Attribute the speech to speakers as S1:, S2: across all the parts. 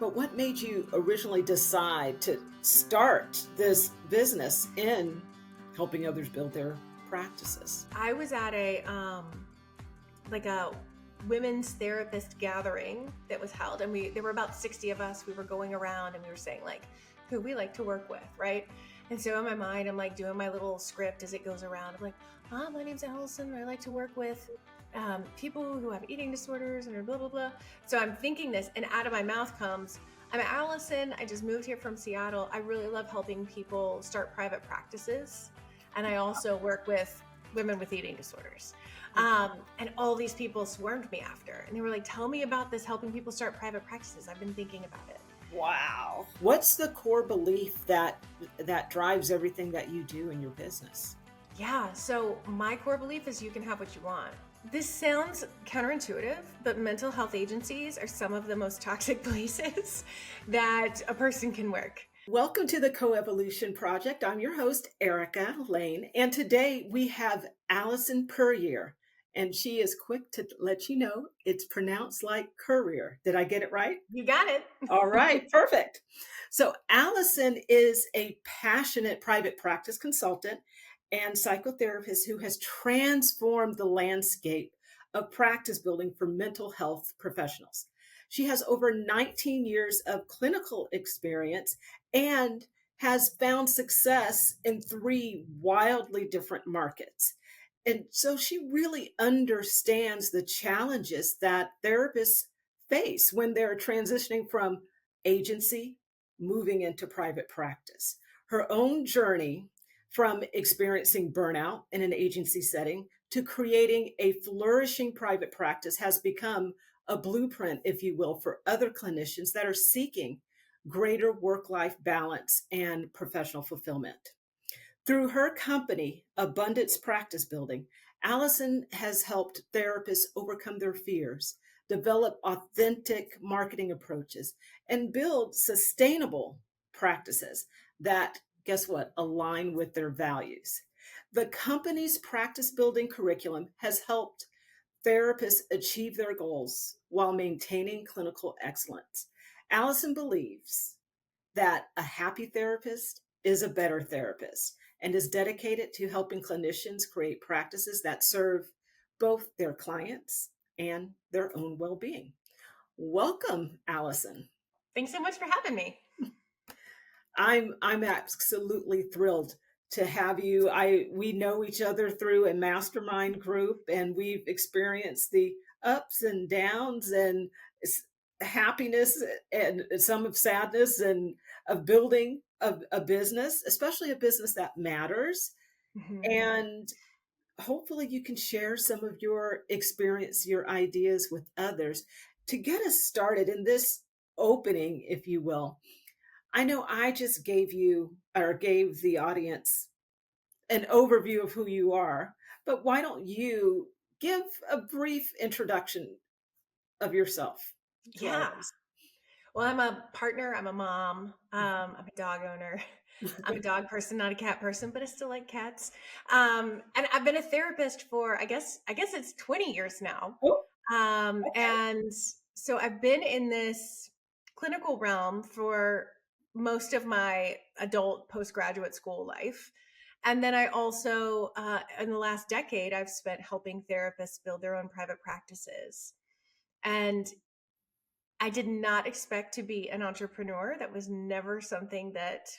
S1: But what made you originally decide to start this business in helping others build their practices?
S2: I was at a women's therapist gathering that was held, and there were about 60 of us. We were going around and we were saying like who we like to work with, right? And so in my mind, I'm like doing my little script as it goes around. I'm like, my name's Allison. I like to work with people who have eating disorders and blah, blah, blah. So I'm thinking this, and out of my mouth comes, I'm Allison. I just moved here from Seattle. I really love helping people start private practices. And I also work with women with eating disorders. And all these people swarmed me after, and they were like, tell me about this, helping people start private practices. I've been thinking about it.
S1: Wow. What's the core belief that drives everything that you do in your business?
S2: Yeah, so my core belief is you can have what you want. This sounds counterintuitive, but mental health agencies are some of the most toxic places that a person can work.
S1: Welcome to the Coevolution Project. I'm your host, Erica Lane, and today we have Allison Puryear, and she is quick to let you know it's pronounced like courier. Did I get it right?
S2: You got it.
S1: All right, perfect. So Allison is a passionate private practice consultant and psychotherapist who has transformed the landscape of practice building for mental health professionals. She has over 19 years of clinical experience and has found success in 3 wildly different markets. And so she really understands the challenges that therapists face when they're transitioning from agency moving into private practice. Her own journey from experiencing burnout in an agency setting to creating a flourishing private practice has become a blueprint, if you will, for other clinicians that are seeking greater work-life balance and professional fulfillment. Through her company, Abundance Practice Building, Allison has helped therapists overcome their fears, develop authentic marketing approaches, and build sustainable practices that, guess what, align with their values. The company's practice building curriculum has helped therapists achieve their goals while maintaining clinical excellence. Allison believes that a happy therapist is a better therapist and is dedicated to helping clinicians create practices that serve both their clients and their own well-being. Welcome, Allison.
S2: Thanks so much for having me.
S1: I'm absolutely thrilled to have you. We know each other through a mastermind group, and we've experienced the ups and downs and happiness and some of sadness and of building a business, especially a business that matters.
S2: Mm-hmm.
S1: And hopefully you can share some of your experience, your ideas with others to get us started in this opening, if you will. I know I just gave the audience an overview of who you are, but why don't you give a brief introduction of yourself to all of
S2: Yeah.
S1: us?
S2: Well, I'm a partner. I'm a mom. I'm a dog owner. I'm a dog person, not a cat person, but I still like cats. And I've been a therapist for, I guess it's 20 years now.
S1: Oh,
S2: And so I've been in this clinical realm for most of my adult postgraduate school life. And then I also, in the last decade, I've spent helping therapists build their own private practices. And I did not expect to be an entrepreneur. That was never something that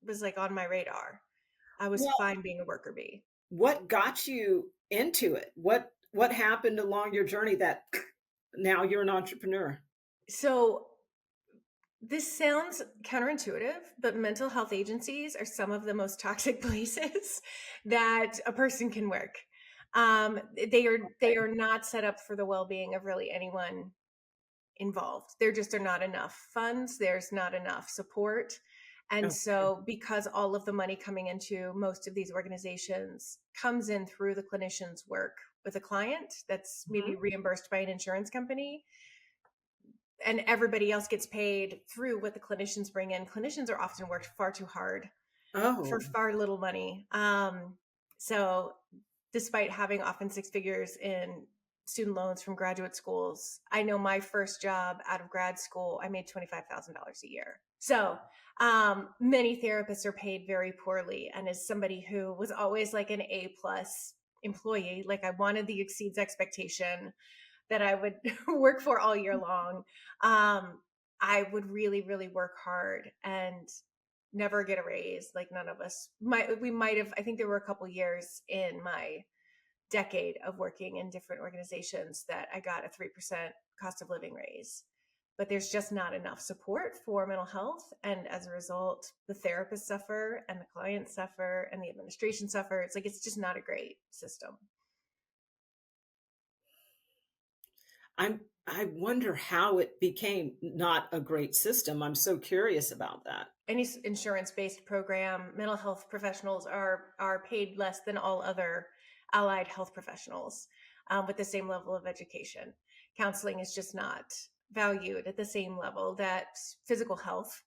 S2: was like on my radar. I was
S1: well,
S2: fine being a worker bee.
S1: what got you into it? What happened along your journey that now you're an entrepreneur?
S2: So this sounds counterintuitive, but mental health agencies are some of the most toxic places that a person can work. They are not set up for the well-being of really anyone involved. There just are not enough funds. There's not enough support. And
S1: Okay.
S2: so because all of the money coming into most of these organizations comes in through the clinician's work with a client that's maybe reimbursed by an insurance company, and everybody else gets paid through what the clinicians bring in. Clinicians are often worked far too hard for far little money. So despite having often 6 figures in student loans from graduate schools. I know my first job out of grad school, I made $25,000 a year. So many therapists are paid very poorly. And as somebody who was always like an A plus employee, like I wanted the exceeds expectation that I would work for all year long. I would really, really work hard and never get a raise. Like none of us we might have, I think there were a couple years in my decade of working in different organizations that I got a 3% cost of living raise. But there's just not enough support for mental health. And as a result, the therapists suffer and the clients suffer and the administration suffers. Like it's just not a great system.
S1: I wonder how it became not a great system. I'm so curious about that.
S2: Any insurance-based program, mental health professionals are paid less than all other allied health professionals with the same level of education. Counseling is just not valued at the same level that physical health,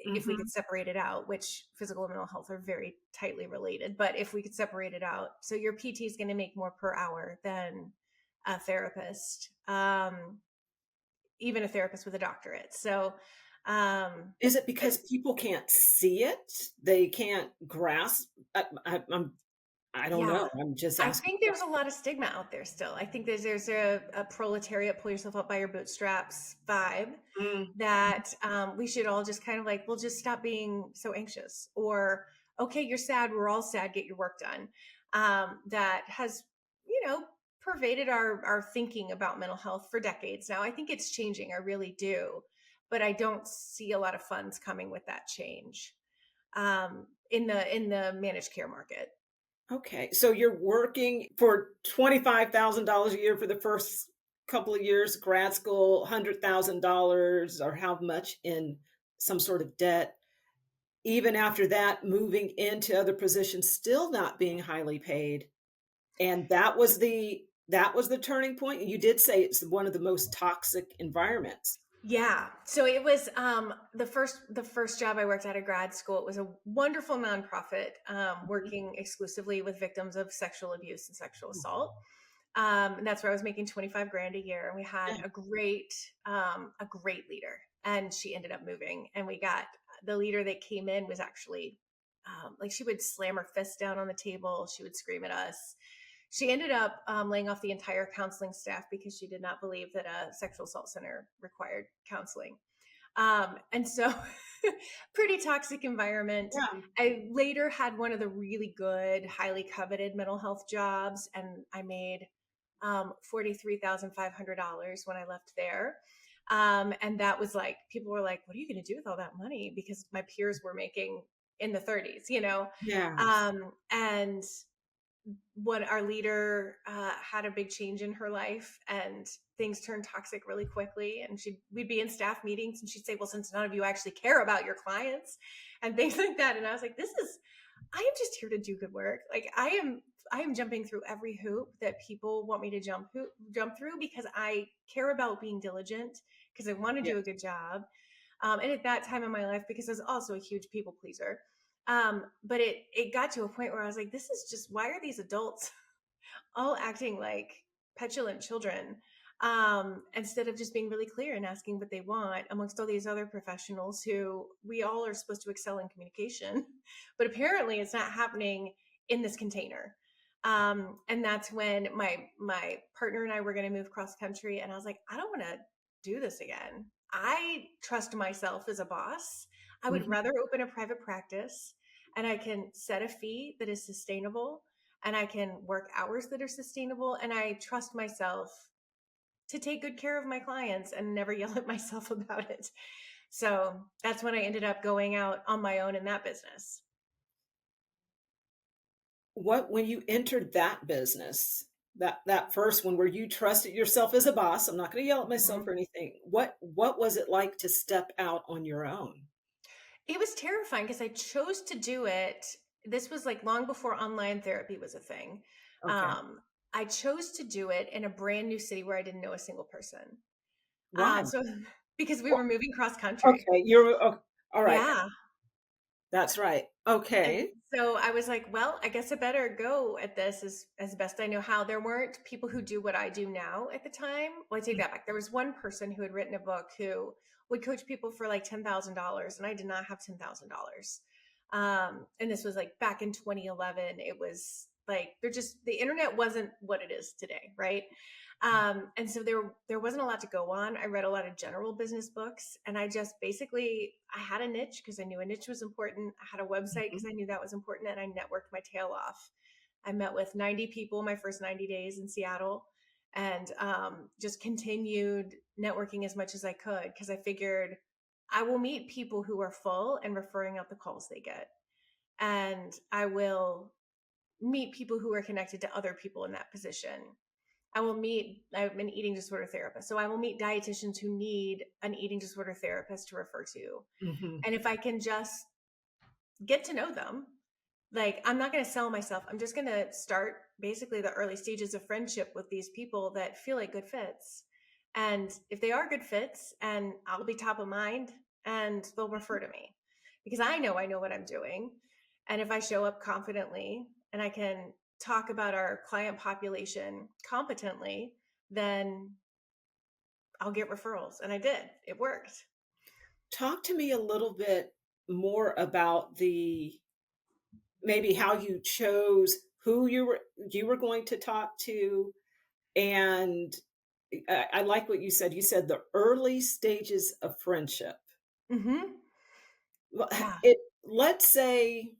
S2: if we
S1: Mhm.
S2: could separate it out, which physical and mental health are very tightly related, but if we could separate it out, so your PT is going to make more per hour than a therapist, even a therapist with a doctorate. So
S1: Is it because people can't see it? They can't grasp? I don't
S2: yeah,
S1: know. I'm just
S2: I
S1: asking
S2: think there's a lot of stigma out there still. I think there's a proletariat, pull yourself up by your bootstraps vibe
S1: Mm.
S2: that we should all just kind of like, we'll just stop being so anxious. Or, okay, you're sad. We're all sad. Get your work done. That has, you know, pervaded our thinking about mental health for decades now. I think it's changing. I really do. But I don't see a lot of funds coming with that change in the managed care market.
S1: Okay, so you're working for $25,000 a year for the first couple of years, grad school, $100,000 or how much in some sort of debt. Even after that, moving into other positions, still not being highly paid. And that was the turning point. You did say it's one of the most toxic environments.
S2: Yeah. So it was the first job I worked at grad school. It was a wonderful nonprofit
S1: Mhm.
S2: working exclusively with victims of sexual abuse and sexual assault. And that's where I was making 25 grand a year. And we had
S1: Yeah.
S2: a great leader. And she ended up moving. And we got the leader that came in was actually like she would slam her fist down on the table. She would scream at us. She ended up laying off the entire counseling staff because she did not believe that a sexual assault center required counseling. And so, pretty toxic environment.
S1: Yeah.
S2: I later had one of the really good, highly coveted mental health jobs, and I made $43,500 when I left there. And that was like, people were like, what are you going to do with all that money? Because my peers were making in the 30s, you know?
S1: Yes.
S2: And what our leader had a big change in her life and things turned toxic really quickly, and we'd be in staff meetings and she'd say, well, since none of you actually care about your clients and things like that, and I was like, I am just here to do good work. Like I am jumping through every hoop that people want me to jump through because I care about being diligent, because I want to
S1: Yeah.
S2: do a good job. And at that time in my life, because I was also a huge people pleaser, but it got to a point where I was like, this is just, why are these adults all acting like petulant children, instead of just being really clear and asking what they want amongst all these other professionals who we all are supposed to excel in communication, but apparently it's not happening in this container. And that's when my partner and I were going to move cross country, and I was like, I don't want to do this again. I trust myself as a boss. I would
S1: Mhm.
S2: rather open a private practice and I can set a fee that is sustainable, and I can work hours that are sustainable, and I trust myself to take good care of my clients and never yell at myself about it. So that's when I ended up going out on my own in that business.
S1: What when you entered that business, that first one where you trusted yourself as a boss, I'm not gonna yell at myself
S2: Mhm.
S1: or anything. What was it like to step out on your own?
S2: It was terrifying because I chose to do it. This was like long before online therapy was a thing.
S1: Okay.
S2: Um, I chose to do it in a brand new city where I didn't know a single person.
S1: Why?
S2: So because we
S1: Well,
S2: were moving cross country.
S1: okay, you're o all right.
S2: Yeah.
S1: That's right.
S2: And
S1: Okay.
S2: so I was like, well, I guess I better go at this as best I know how. There weren't people who do what I do now at the time. Well, I take that back. There was one person who had written a book who would coach people for like $10,000, and I did not have $10,000. And this was like back in 2011. It was like the internet wasn't what it is today, right? And so there wasn't a lot to go on. I read a lot of general business books, and I just basically I had a niche because I knew a niche was important. I had a website
S1: Mhm.
S2: because I knew that was important, and I networked my tail off. I met with 90 people my first 90 days in Seattle, and just continued networking as much as I could because I figured I will meet people who are full and referring out the calls they get, and I will meet people who are connected to other people in that position. I'm an eating disorder therapist. So I will meet dietitians who need an eating disorder therapist to refer to.
S1: Mhm.
S2: And if I can just get to know them, like I'm not going to sell myself. I'm just going to start basically the early stages of friendship with these people that feel like good fits. And if they are good fits, and I'll be top of mind and they'll refer to me because I know what I'm doing. And if I show up confidently and I can talk about our client population competently, then I'll get referrals. And I did. It worked.
S1: Talk to me a little bit more about the maybe how you chose who you were going to talk to, and I like what you said. You said the early stages of friendship.
S2: Hmm.
S1: Well,
S2: Yeah.
S1: it let's say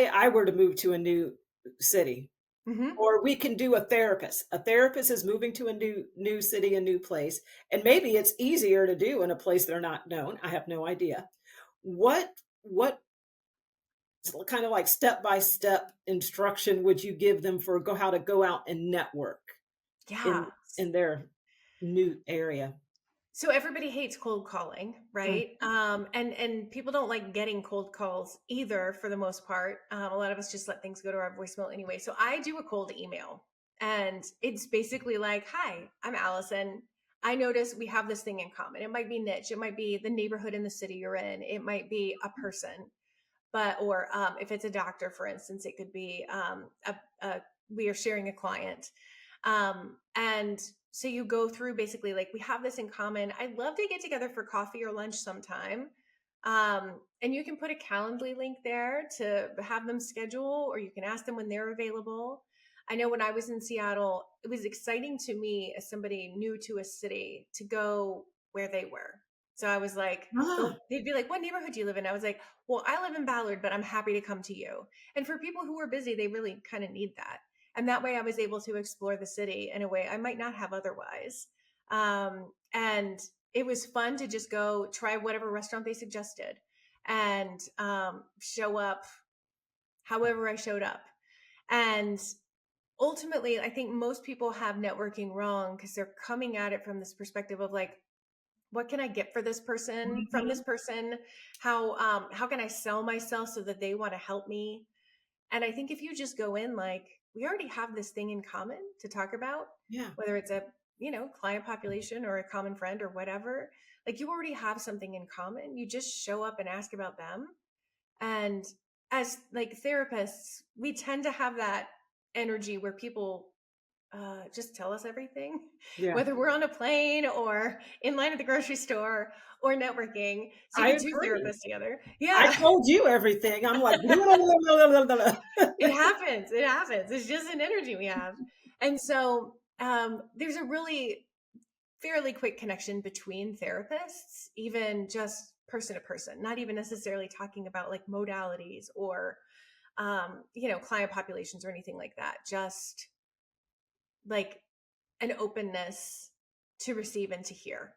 S1: I were to move to a new city,
S2: Hmm.
S1: or we can do a therapist. A therapist is moving to a new city, a new place, and maybe it's easier to do in a place they're not known. I have no idea. What kind of like step by step instruction would you give them for how to go out and network in
S2: Yeah.
S1: their new area?
S2: So everybody hates cold calling,
S1: Mm.
S2: right? And people don't like getting cold calls either, for the most part. A lot of us just let things go to our voicemail anyway. So I do a cold email, and it's basically like, "Hi, I'm Allison. I notice we have this thing in common. It might be niche, it might be the neighborhood in the city you're in, it might be a person, but or if it's a doctor, for instance, it could be a we are sharing a client, and so you go through basically like we have this in common. I'd love to get together for coffee or lunch sometime, and you can put a Calendly link there to have them schedule, or you can ask them when they're available. I know when I was in Seattle, it was exciting to me as somebody new to a city to go where they were. So I was like,
S1: Ah,
S2: they'd be like, "What neighborhood do you live in?" I was like, "Well, I live in Ballard, but I'm happy to come to you." And for people who are busy, they really kind of need that. And that way I was able to explore the city in a way I might not have otherwise. And it was fun to just go try whatever restaurant they suggested and show up however I showed up. And ultimately, I think most people have networking wrong because they're coming at it from this perspective of like, what can I get for this person from this
S1: mhm.
S2: person? How can I sell myself so that they want to help me? And I think if you just go in like, we already have this thing in common to talk about,
S1: Yeah.
S2: whether it's a, client population or a common friend or whatever, like you already have something in common. You just show up and ask about them. And as like therapists, we tend to have that energy where people just tell us everything,
S1: Yeah.
S2: whether we're on a plane or in line at the grocery store or networking. So you
S1: I
S2: get two
S1: agree.
S2: therapists together.
S1: I
S2: Yeah.
S1: told you everything. I'm like,
S2: It happens. It happens. It's just an energy we have. And so there's a really fairly quick connection between therapists, even just person to person, not even necessarily talking about like modalities or, client populations or anything like that. Just like an openness to receive and to hear.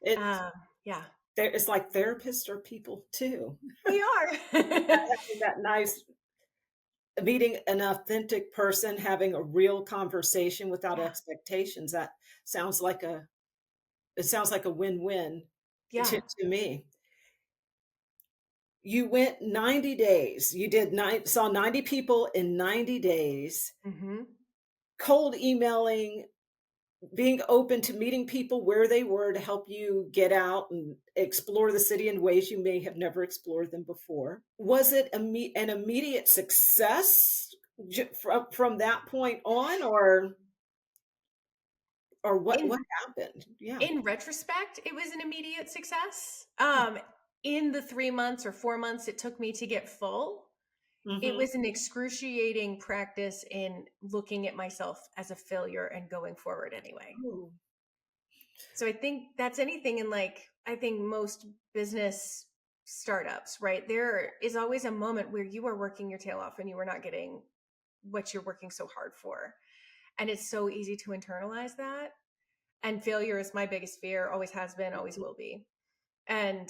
S1: It's
S2: Um, yeah,
S1: it's like therapists are people too.
S2: we are.
S1: Having that nice meeting an authentic person, having a real conversation without
S2: Yeah.
S1: expectations. That sounds like a it sounds like a win-win
S2: Yeah.
S1: to me. You went 90 days. You did saw 90 people in 90 days,
S2: Hmm.
S1: cold emailing. being open to meeting people where they were to help you get out and explore the city in ways you may have never explored them before. Was it an immediate success from that point on, or what
S2: In
S1: happened? Yeah.
S2: in retrospect, it was an immediate success. In the 3 months or 4 months it took me to get full, it
S1: Mm-hmm.
S2: was an excruciating practice in looking at myself as a failure and going forward anyway.
S1: Oh.
S2: So I think that's anything in, like, I think most business startups, right? There is always a moment where you are working your tail off and you are not getting what you're working so hard for. And it's so easy to internalize that. And failure is my biggest fear, always has been, always will be. And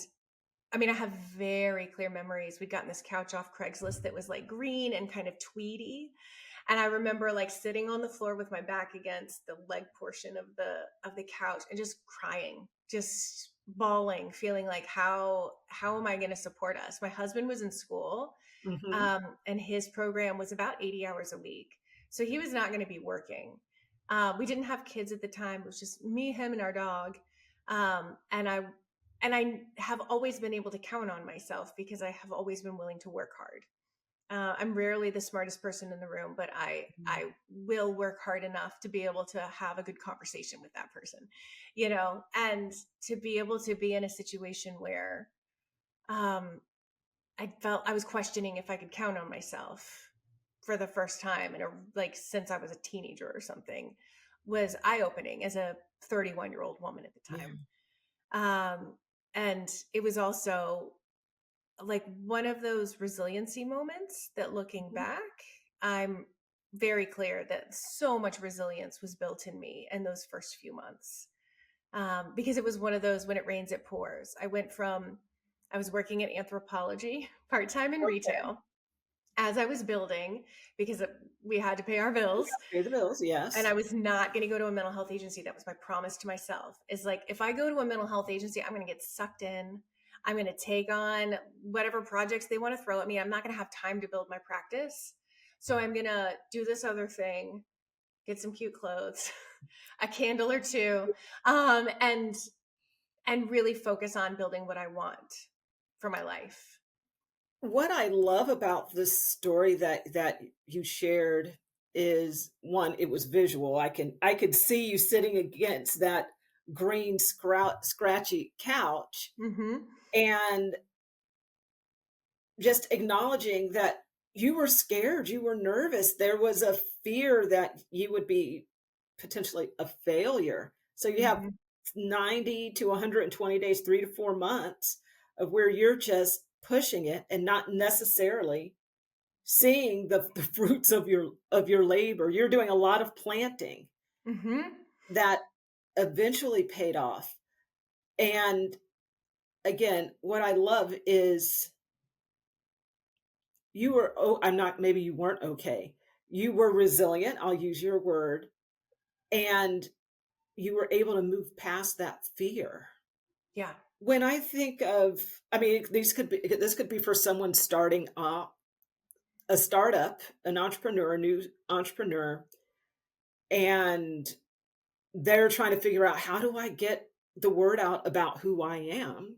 S2: I mean, I have very clear memories. We'd gotten this couch off Craigslist that was like green and kind of tweedy. And I remember like sitting on the floor with my back against the leg portion of the couch and just crying, just bawling, feeling like how am I going to support us? My husband was in school,
S1: Mm-hmm.
S2: and his program was about 80 hours a week, so he was not going to be working. We didn't have kids at the time; it was just me, him, and our dog. And I have always been able to count on myself because I have always been willing to work hard. I'm rarely the smartest person in the room, but I will work hard enough to be able to have a good conversation with that person, and to be able to be in a situation where um, I felt I was questioning if I could count on myself for the first time like since I was a teenager or something, was eye opening as a 31-year-old woman at the
S1: Yeah.
S2: time. And it was also like one of those resiliency moments that, looking
S1: Mhm.
S2: back, I'm very clear that so much resilience was built in me in those first few months. Because it was one of those, when it rains, it pours. I was working at Anthropology part time in
S1: Okay.
S2: retail as I was building because we had to pay our bills.
S1: Pay the bills.
S2: And
S1: Yes.
S2: I was not going to go to a mental health agency. That was my promise to myself, is like, if I go to a mental health agency, I'm going to get sucked in. I'm going to take on whatever projects they want to throw at me. I'm not going to have time to build my practice. So I'm going to do this other thing, get some cute clothes, a candle or two, um, and, and really focus on building what I want for my life.
S1: What I love about this story that you shared is, one, it was visual. I could see you sitting against that green scratchy couch
S2: Mm-hmm.
S1: and just acknowledging that you were scared, you were nervous. There was a fear that you would be potentially a failure. So you have
S2: Mm-hmm.
S1: 90 to 120 days, 3 to 4 months of where you're just pushing it and not necessarily seeing the fruits of your labor. You're doing a lot of planting
S2: Mm-hmm.
S1: that eventually paid off. And again, what I love is you were, oh, I'm not, maybe you weren't okay. You were resilient, I'll use your word, and you were able to move past that fear.
S2: Yeah.
S1: When I think of, I mean, this could be for someone starting up a startup, an entrepreneur, a new entrepreneur, and they're trying to figure out, how do I get the word out about who I am?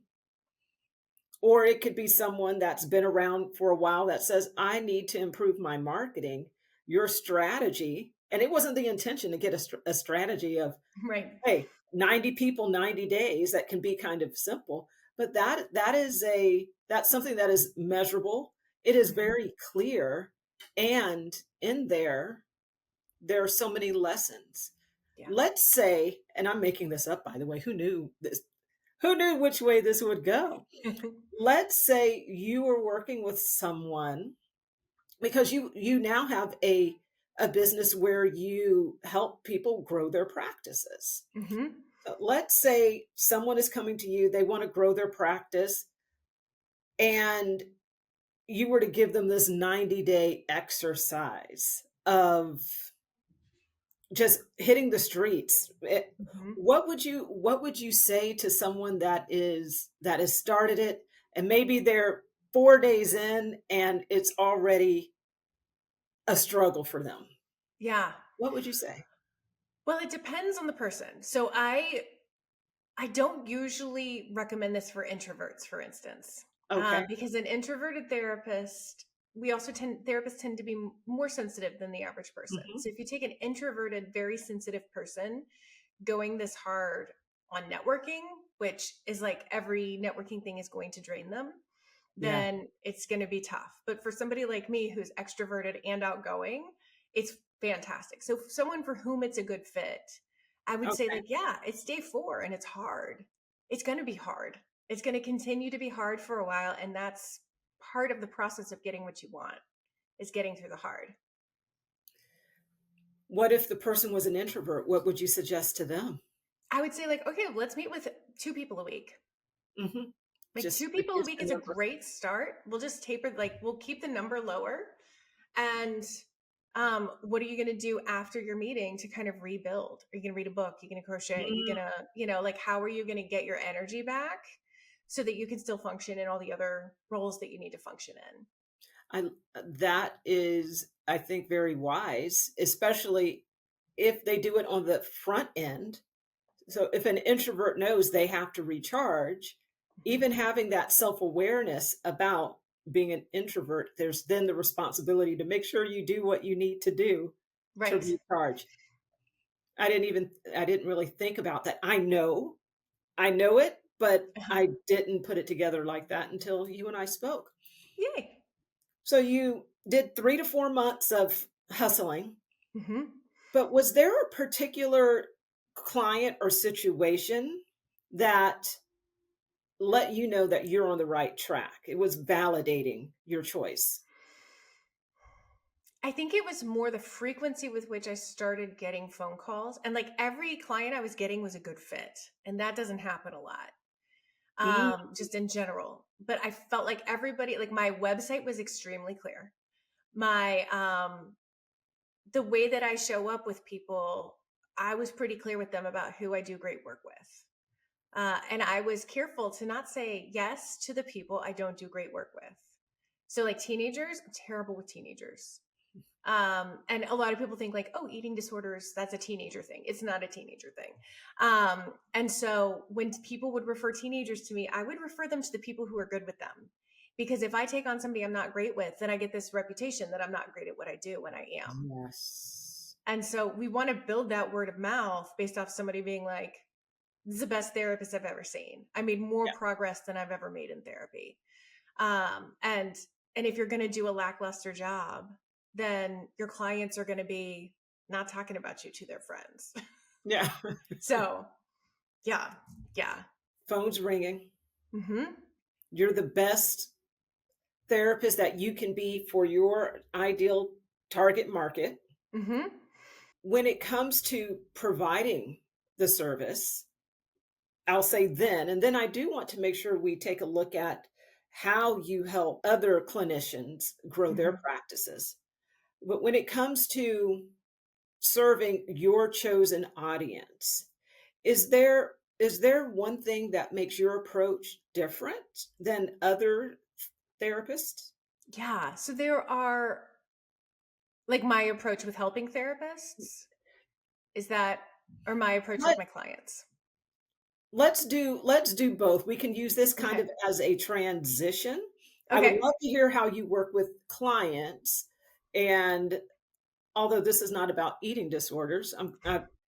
S1: Or it could be someone that's been around for a while that says, I need to improve my marketing, your strategy. And it wasn't the intention to get a strategy of,
S2: Right.
S1: hey, 90 people, 90 days. That can be kind of simple. But that's something that is measurable. It is
S2: Mm-hmm.
S1: very clear. And in there are so many lessons.
S2: Yeah.
S1: Let's say, and I'm making this up, by the way, who knew this? Who knew which way this would go? Let's say you were working with someone, because you now have a business where you help people grow their practices.
S2: Mm-hmm.
S1: So let's say someone is coming to you, they want to grow their practice, and you were to give them this 90-day exercise of just hitting the streets.
S2: Mm-hmm.
S1: What would you say to someone that has started it, and maybe they're 4 days in and it's already a struggle for them?
S2: Yeah.
S1: What would you say?
S2: Well, it depends on the person. So I don't usually recommend this for introverts, for instance,
S1: Okay.
S2: because an introverted therapist, therapists tend to be more sensitive than the average person.
S1: Mhm.
S2: So if you take an introverted, very sensitive person going this hard on networking, which is like every networking thing is going to drain them,
S1: Yeah.
S2: then it's going to be tough. But for somebody like me who's extroverted and outgoing, it's fantastic. So someone for whom it's a good fit, I would say
S1: Okay.
S2: like, yeah, it's day 4 and it's hard. It's going to be hard. It's going to continue to be hard for a while. And that's part of the process of getting what you want, is getting through the hard.
S1: What if the person was an introvert? What would you suggest to them?
S2: I would say like, okay, let's meet with 2 people a week.
S1: Mhm.
S2: Like 2
S1: Just
S2: people a
S1: reduce
S2: week
S1: the
S2: is a
S1: number.
S2: great start. We'll just taper, like we'll keep the number lower. And what are you going to do after your meeting to kind of rebuild? Are you going to read a book? Are you going to crochet? Are you
S1: Mm,
S2: going to, like, how are you going to get your energy back so that you can still function in all the other roles that you need to function in?
S1: I that is, I think, very wise, especially if they do it on the front end. So if an introvert knows they have to recharge,
S2: Mhm.
S1: even having that self-awareness about being an introvert, there's then the responsibility to make sure you do what you need to do to
S2: Right.
S1: recharge. I didn't really think about that. I know it, but
S2: Uh-huh.
S1: I didn't put it together like that until you and I spoke.
S2: Yay.
S1: So you did 3 to 4 months of hustling,
S2: Hmm.
S1: but was there a particular client or situation that let you know that you're on the right track? It was validating your choice.
S2: I think it was more the frequency with which I started getting phone calls. And like every client I was getting was a good fit. And that doesn't happen a lot,
S1: Mm,
S2: just in general. But I felt like everybody, like my website was extremely clear. My the way that I show up with people, I was pretty clear with them about who I do great work with. And I was careful to not say yes to the people I don't do great work with. So, like teenagers, I'm terrible with teenagers. And a lot of people think like, oh, eating disorders, that's a teenager thing. It's not a teenager thing. And so when people would refer teenagers to me, I would refer them to the people who are good with them. Because if I take on somebody I'm not great with, then I get this reputation that I'm not great at what I do when I am.
S1: yes.
S2: And so we want to build that word of mouth based off somebody being like, this is the best therapist I've ever seen. I made more
S1: Yeah.
S2: progress than I've ever made in therapy. Um, and and if you're going to do a lackluster job, then your clients are going to be not talking about you to their friends.
S1: Yeah.
S2: So yeah, yeah.
S1: Phone's ringing.
S2: Mm-hmm.
S1: You're the best therapist that you can be for your ideal target market.
S2: Mm-hmm.
S1: When it comes to providing the service, I'll say then, and then I do want to make sure we take a look at how you help other clinicians grow their
S2: Mm-hmm.
S1: practices. But when it comes to serving your chosen audience, is there one thing that makes your approach different than other therapists?
S2: Yeah. So there are, like, my approach with helping therapists is that, or my approach with
S1: Let
S2: my clients.
S1: let's do both. We can use this kind
S2: Okay.
S1: of as a transition. I would
S2: Okay.
S1: love to hear how you work with clients, and although this is not about eating disorders,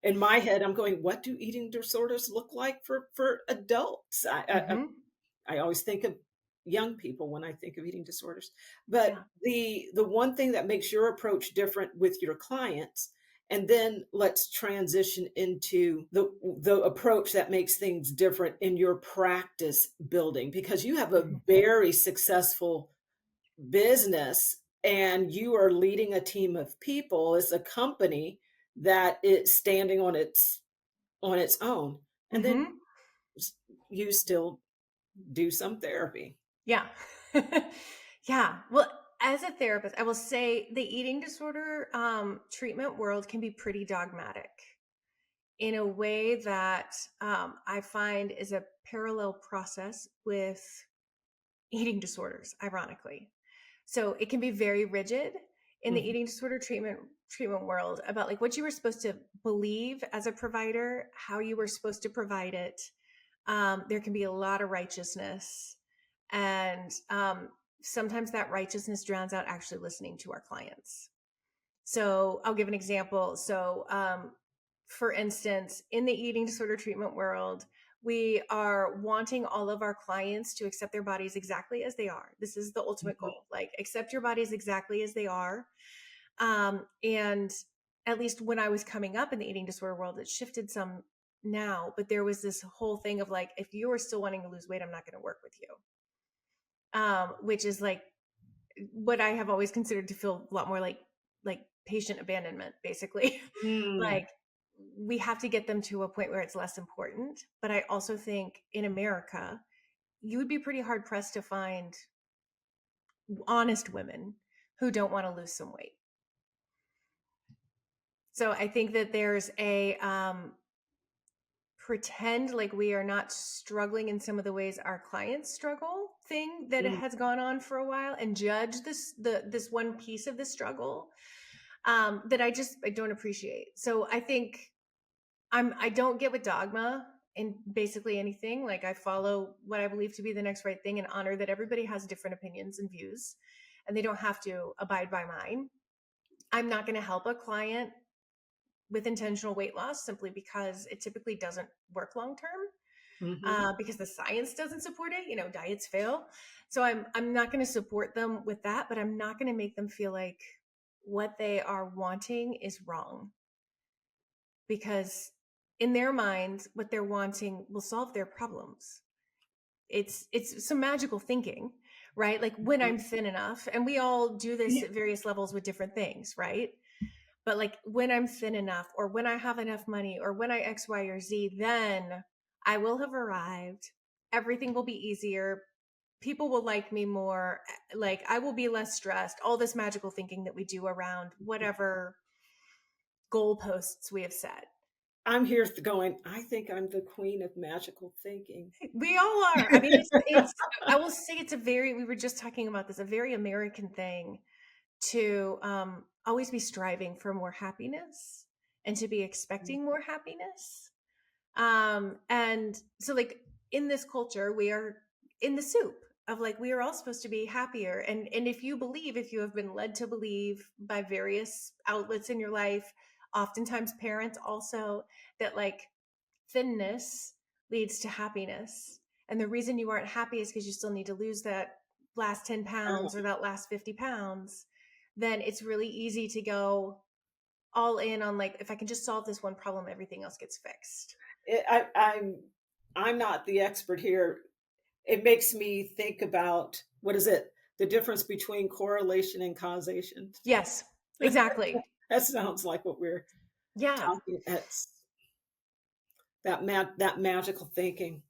S1: in my head, I'm going, what do eating disorders look like for adults?
S2: Mm-hmm.
S1: I always think of young people when I think of eating disorders. But
S2: Yeah.
S1: the one thing that makes your approach different with your clients, and then let's transition into the approach that makes things different in your practice building, because you have a
S2: Mm-hmm.
S1: very successful business and you are leading a team of people. It's a company that is standing on its own. And then
S2: Mm-hmm.
S1: you still do some therapy.
S2: Yeah. Yeah. Well, as a therapist, I will say the eating disorder treatment world can be pretty dogmatic in a way that I find is a parallel process with eating disorders, ironically. So it can be very rigid. in the eating disorder treatment world about like what you were supposed to believe as a provider, how you were supposed to provide it. There can be a lot of righteousness, and sometimes that righteousness drowns out actually listening to our clients. So I'll give an example. So for instance, in the eating disorder treatment world, we are wanting all of our clients to accept their bodies exactly as they are. This is the ultimate goal, like accept your bodies exactly as they are. And at least when I was coming up in the eating disorder world, it shifted some now, but there was this whole thing of like, if you are still wanting to lose weight, I'm not going to work with you. Which is like what I have always considered to feel a lot more like patient abandonment, basically. Like we have to get them to a point where it's less important. But I also think in America, you would be pretty hard pressed to find honest women who don't want to lose some weight. So I think that there's a pretend like we are not struggling in some of the ways our clients struggle thing that has gone on for a while, and judge this one piece of the struggle that I don't appreciate. So I think I don't get with dogma in basically anything. Like I follow what I believe to be the next right thing and honor that everybody has different opinions and views and they don't have to abide by mine. I'm not going to help a client with intentional weight loss simply because it typically doesn't work long term, because the science doesn't support it. You know, diets fail. So I'm not going to support them with that, but I'm not going to make them feel like what they are wanting is wrong, because in their minds, what they're wanting will solve their problems. It's some magical thinking, right? Like when I'm thin enough, and we all do this at various levels with different things, right? But like when I'm thin enough, or when I have enough money, or when I X, Y, or Z, then I will have arrived. Everything will be easier. People will like me more. Like I will be less stressed. All this magical thinking that we do around whatever goalposts we have set.
S1: I'm here going, I think I'm the queen of magical thinking.
S2: We all are. I mean, it's I will say we were just talking about this, a very American thing to always be striving for more happiness and to be expecting more happiness. And so like in this culture, we are in the soup of like, we are all supposed to be happier. And if you have been led to believe by various outlets in your life, oftentimes parents also, that like thinness leads to happiness. And the reason you aren't happy is because you still need to lose that last 10 pounds or that last 50 pounds. Then it's really easy to go all in on like, if I can just solve this one problem, everything else gets fixed.
S1: I'm not the expert here. It makes me think about, what is it? The difference between correlation and causation.
S2: Yes, exactly.
S1: That sounds like what we're talking. It's that magical thinking.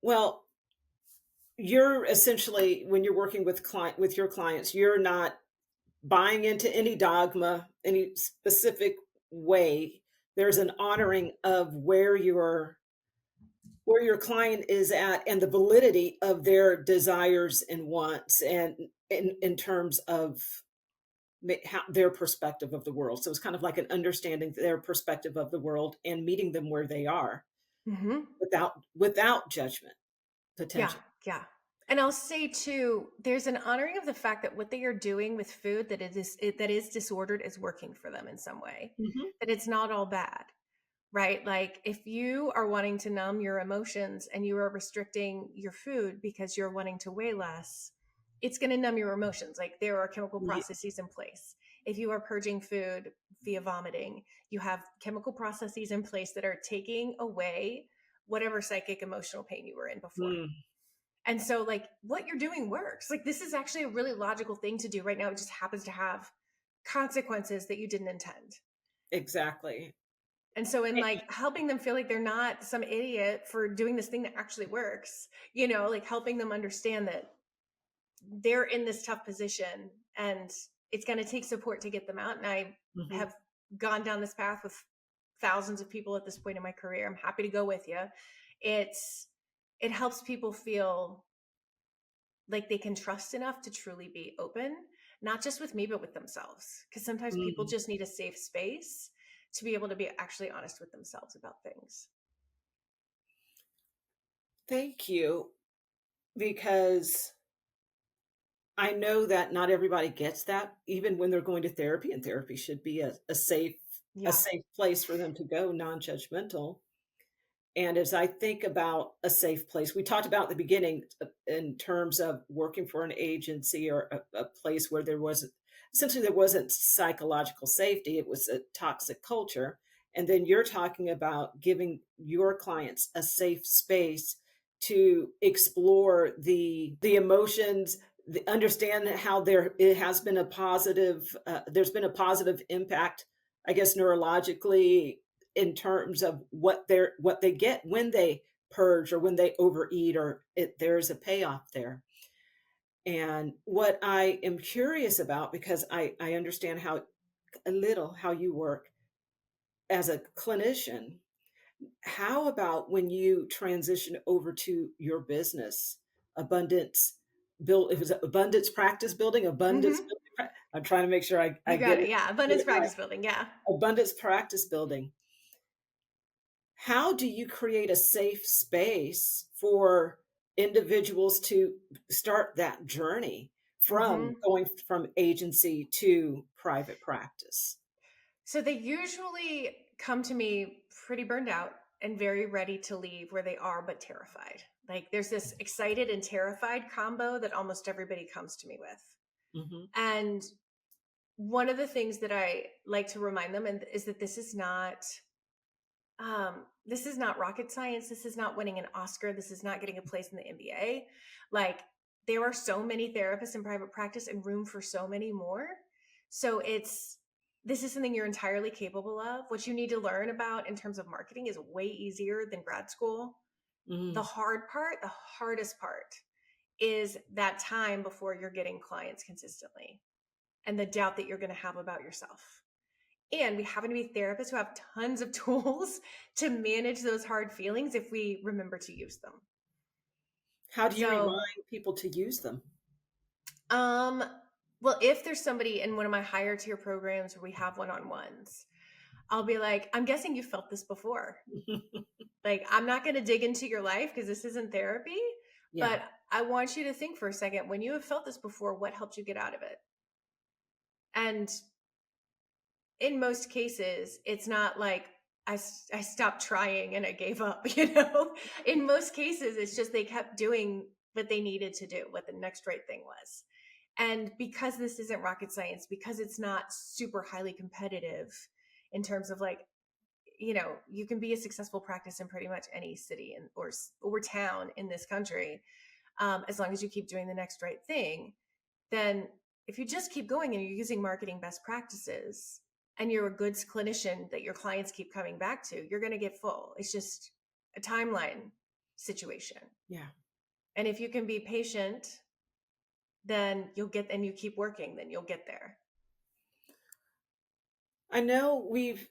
S1: Well, you're essentially, when you're working with your clients, you're not buying into any dogma, any specific way. There's an honoring of where your client is at and the validity of their desires and wants, and in terms of their perspective of the world. So it's kind of like an understanding their perspective of the world and meeting them where they are, without judgment potential.
S2: Yeah. And I'll say too, there's an honoring of the fact that what they are doing with food that is disordered is working for them in some way, that it's not all bad, right? Like if you are wanting to numb your emotions and you are restricting your food because you're wanting to weigh less, it's going to numb your emotions. Like there are chemical processes in place. If you are purging food via vomiting, you have chemical processes in place that are taking away whatever psychic emotional pain you were in before. And so like what you're doing works. Like this is actually a really logical thing to do right now. It just happens to have consequences that you didn't intend.
S1: Exactly.
S2: And so in like helping them feel like they're not some idiot for doing this thing that actually works, you know, like helping them understand that they're in this tough position and it's going to take support to get them out. And I have gone down this path with thousands of people at this point in my career. I'm happy to go with you. It helps people feel like they can trust enough to truly be open, not just with me, but with themselves. Because sometimes people
S1: Mm.
S2: just need a safe space to be able to be actually honest with themselves about things.
S1: Thank you, because I know that not everybody gets that, even when they're going to therapy, and therapy should be a
S2: Yeah.
S1: safe place for them to go, non-judgmental. And as I think about a safe place, we talked about at the beginning in terms of working for an agency or a place where there wasn't psychological safety, it was a toxic culture. And then you're talking about giving your clients a safe space to explore the emotions, understand how it has been a positive, there's been a positive impact, I guess, neurologically, in terms of what they get when they purge or when they overeat, or there's a payoff there. And what I am curious about, because I understand how you work as a clinician, how about when you transition over to your business, abundance it was abundance practice building,
S2: Hmm.
S1: I'm trying to make sure I
S2: You got it. Yeah.
S1: get
S2: Abundance
S1: it right.
S2: practice building. Yeah.
S1: Abundance practice building. How do you create a safe space for individuals to start that journey from
S2: Hmm.
S1: going from agency to private practice?
S2: So they usually come to me pretty burned out and very ready to leave where they are, but terrified. Like there's this excited and terrified combo that almost everybody comes to me with.
S1: Hmm.
S2: And one of the things that I like to remind them is that this is not rocket science. This is not winning an Oscar. This is not getting a place in the NBA. Like there are so many therapists in private practice and room for so many more. So this is something you're entirely capable of. What you need to learn about in terms of marketing is way easier than grad school. The
S1: Mm.
S2: hard part, the hardest part is that time before you're getting clients consistently and the doubt that you're going to have about yourself. And we happen to be therapists who have tons of tools to manage those hard feelings if we remember to use them.
S1: How do you
S2: So,
S1: remind people to use them?
S2: um, well, if there's somebody in one of my higher tier programs where we have one-on-ones, I'll be like, I'm guessing you felt this before. Like, I'm not going to dig into your life because this isn't therapy,
S1: Yeah.
S2: but I want you to think for a second, when you have felt this before, what helped you get out of it? And in most cases, it's not like I stopped trying and I gave up, In most cases, it's just they kept doing what they needed to do, what the next right thing was. And because this isn't rocket science, because it's not super highly competitive in terms of like, you can be a successful practice in pretty much any city or town in this country, as long as you keep doing the next right thing. Then if you just keep going and you're using marketing best practices and you're a good clinician that your clients keep coming back to, you're going to get full. It's just a timeline situation.
S1: Yeah.
S2: And if you can be patient, then and you keep working, then you'll get there.
S1: I know we've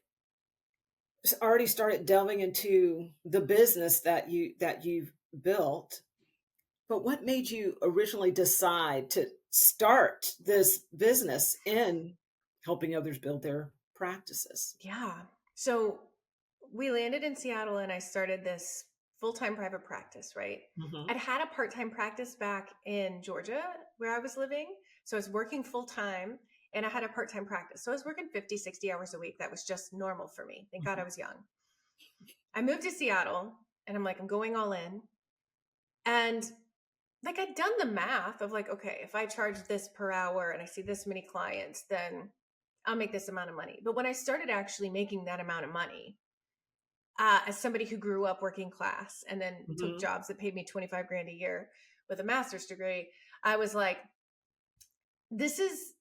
S1: already started delving into the business that you've built, but what made you originally decide to start this business in helping others build their practices?
S2: Yeah. So we landed in Seattle and I started this full-time private practice, right?
S1: Hmm.
S2: I'd had a part-time practice back in Georgia where I was living. So I was working full-time and I had a part-time practice. So I was working 50, 60 hours a week. That was just normal for me. Thank God I was young. I moved to Seattle and I'm like, I'm going all in. And like I'd done the math of like, okay, if I charge this per hour and I see this many clients, then I'll make this amount of money. But when I started actually making that amount of money, as somebody who grew up working class and then took
S1: Hmm.
S2: jobs that paid me 25 grand a year with a master's degree, I was like, this is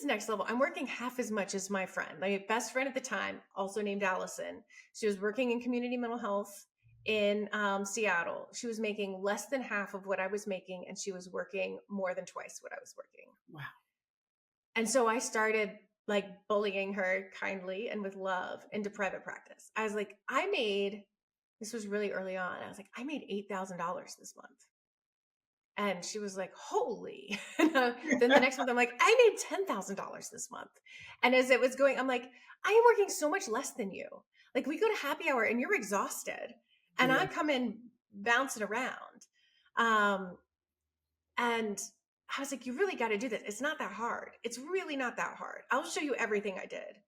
S2: next level. I'm working half as much as my friend. My best friend at the time, also named Allison. She was working in community mental health in Seattle. She was making less than half of what I was making, and she was working more than twice what I was working.
S1: Wow.
S2: And so I started like bullying her kindly and with love into private practice. I was like, this was really early on. I was like, I made $8,000 this month. And she was like, holy. Then the next month, I'm like, I made $10,000 this month. And as it was going, I'm like, I am working so much less than you. Like, we go to happy hour and you're exhausted. And
S1: Yeah.
S2: I come in bouncing around. Um, and I was like, you really got to do this. It's not that hard. It's really not that hard. I'll show you everything I did.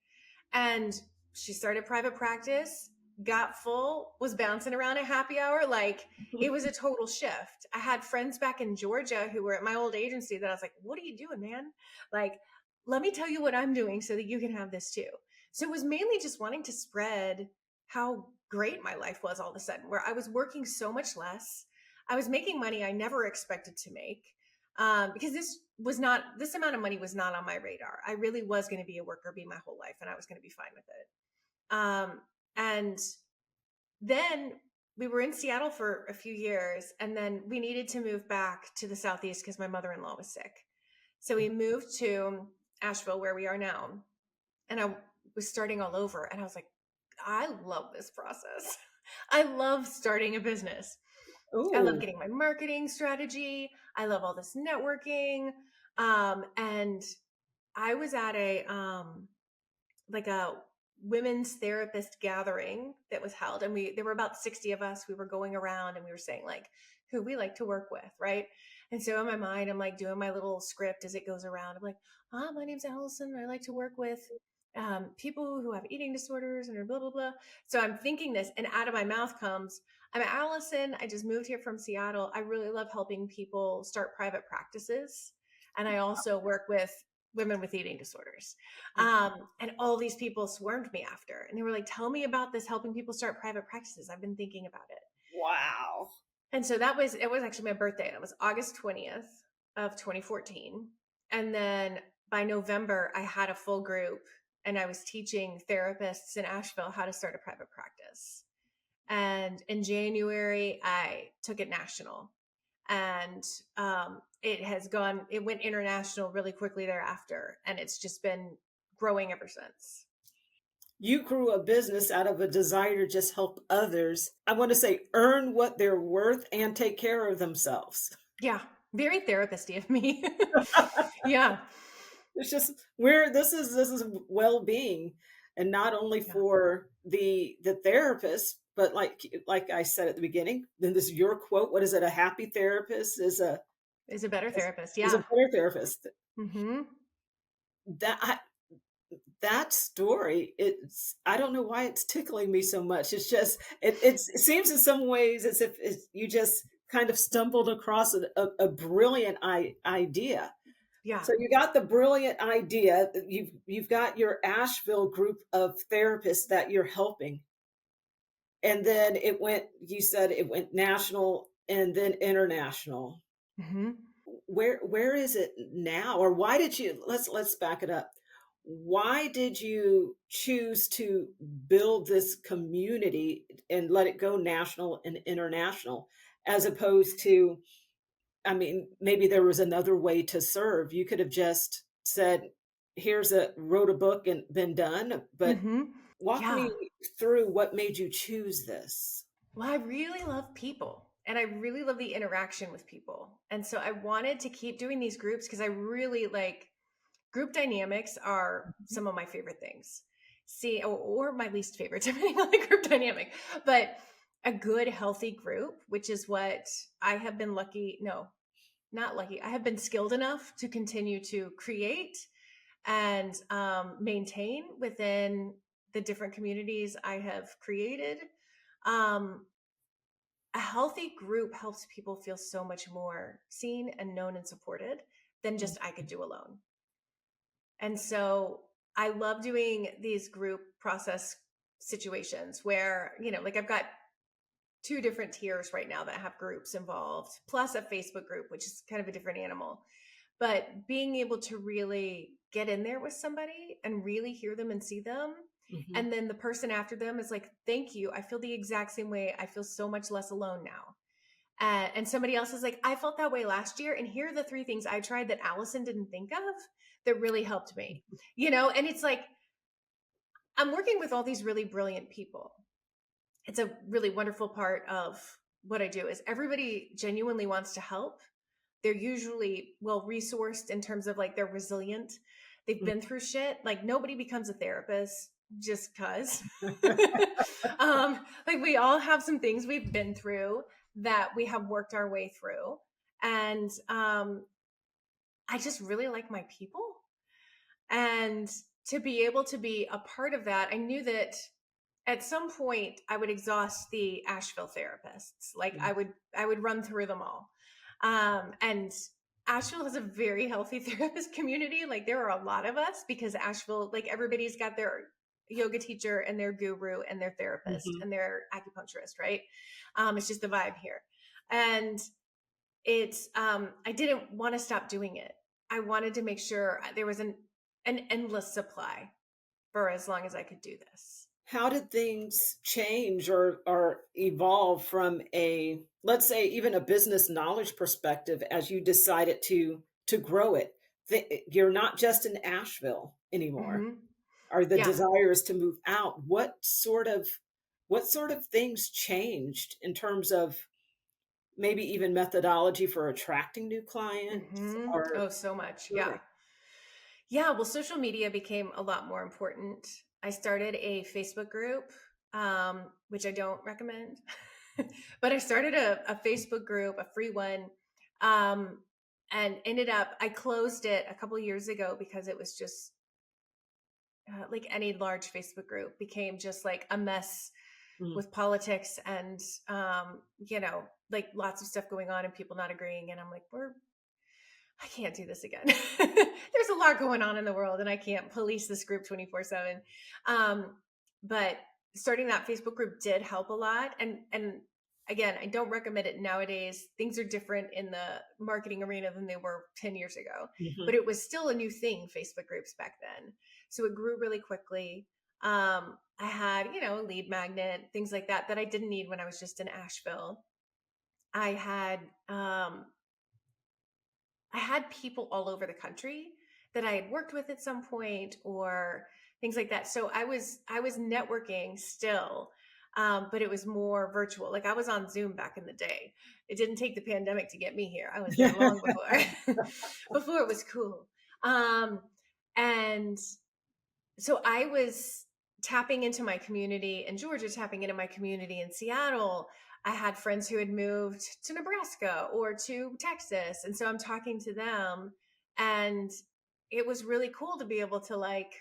S2: And she started private practice, got full, was bouncing around at happy hour. Like, it was a total shift. I had friends back in Georgia who were at my old agency that I was like, what are you doing, man? Like, let me tell you what I'm doing so that you can have this too. So it was mainly just wanting to spread how great my life was all of a sudden, where I was working so much less. I was making money I never expected to make, because this amount of money was not on my radar. I really was going to be a worker bee my whole life, and I was going to be fine with it. And then we were in Seattle for a few years, and then we needed to move back to the Southeast because my mother-in-law was sick. So we moved to Asheville, where we are now, and I was starting all over. And I was like, I love this process. I love starting a business. I love
S1: Oh,
S2: getting my marketing strategy. I love all this networking. And I was at like a women's therapist gathering that was held, and there were about 60 of us. We were going around and we were saying like who we like to work with, right? And so in my mind, I'm like doing my little script as it goes around. I'm like, my name's Allison. I like to work with people who have eating disorders and blah blah blah. So I'm thinking this, and out of my mouth comes, I'm Allison. I just moved here from Seattle. I really love helping people start private practices, and I also work with women with eating disorders. And all these people swarmed me after, and they were like, tell me about this helping people start private practices. I've been thinking about it.
S1: wow.
S2: And so it was actually my birthday. It was August 20th of 2014. And then by November, I had a full group, and I was teaching therapists in Asheville how to start a private practice. And in January, I took it national, and it went international really quickly thereafter. And it's just been growing ever since.
S1: You grew a business out of a desire to just help others. I want to say earn what they're worth and take care of themselves.
S2: Yeah. Very therapist-y of me. Yeah.
S1: It's just where this is well-being, and not only
S2: Yeah.
S1: for the therapist, but like I said at the beginning, then this is your quote. What is it? A happy therapist
S2: Is a better therapist.
S1: is a
S2: Yeah.
S1: better therapist.
S2: Mm-hmm.
S1: That that story, I don't know why it's tickling me so much. It's just it seems in some ways as if you just kind of stumbled across a brilliant idea.
S2: Yeah.
S1: So you got the brilliant idea. You've got your Asheville group of therapists that you're helping, and then you said it went national and then international.
S2: Mm-hmm.
S1: Where is it now, or why did you let's back it up. Why did you choose to build this community and let it go national and international, as opposed to, I mean, maybe there was another way to serve. You could have just said, wrote a book and been done. But
S2: Mm-hmm.
S1: walk
S2: Yeah.
S1: me through what made you choose this.
S2: Well, I really love people, and I really love the interaction with people. And so I wanted to keep doing these groups because I really like group dynamics are some of my favorite things. See, or my least favorite, depending on the group dynamic. But a good, healthy group, which is what I have been lucky, no, not lucky. I have been skilled enough to continue to create and maintain within the different communities I have created. Um, a healthy group helps people feel so much more seen and known and supported than just I could do alone. And so I love doing these group process situations where, like I've got two different tiers right now that have groups involved, plus a Facebook group, which is kind of a different animal. But being able to really get in there with somebody and really hear them and see them.
S1: Mhm.
S2: And then the person after them is like, thank you. I feel the exact same way. I feel so much less alone now. And somebody else is like, I felt that way last year. And here are the 3 things I tried that Allison didn't think of that really helped me, and it's like, I'm working with all these really brilliant people. It's a really wonderful part of what I do is everybody genuinely wants to help, they're usually well resourced in terms of like they're resilient. They've been through shit. Like nobody becomes a therapist just cause. Like we all have some things we've been through that we have worked our way through. And I just really like my people. And to be able to be a part of that, I knew that at some point I would exhaust the Asheville therapists. Like I would run through them all. And Asheville has a very healthy therapist community. Like there are a lot of us because Asheville, like everybody's got their yoga teacher and their guru and their therapist and their acupuncturist, right? It's just the vibe here. And it's, I didn't want to stop doing it. I wanted to make sure there was an endless supply for as long as I could do this.
S1: How did things change or evolve from a, let's say, even a business knowledge perspective as you decided to grow it? You're not just in Asheville anymore. Are the
S2: Yeah.
S1: desires to move out? What sort of things changed in terms of maybe even methodology for attracting new clients? Or
S2: Oh, so much.
S1: sure.
S2: Yeah. Yeah. Well, social media became a lot more important. I started a Facebook group, which I don't recommend, but I started a Facebook group, a free one, and ended up, I closed it a couple of years ago because it was just like any large Facebook group became just like a mess with politics and, you know, like lots of stuff going on and people not agreeing. And I'm like, I can't do this again. There's a lot going on in the world and I can't police this group 24/7. But starting that Facebook group did help a lot. And again, I don't recommend it nowadays. Things are different in the marketing arena than they were 10 years ago, but it was still a new thing, Facebook groups back then. So it grew really quickly. I had, you know, a lead magnet, things like that I didn't need when I was just in Asheville. I had people all over the country that I had worked with at some point or things like that. So I was networking still, but it was more virtual. Like I was on Zoom back in the day. It didn't take the pandemic to get me here. I was there long before, before it was cool. And so I was tapping into my community in Georgia, tapping into my community in Seattle. I had friends who had moved to Nebraska or to Texas. And so I'm talking to them and it was really cool to be able to like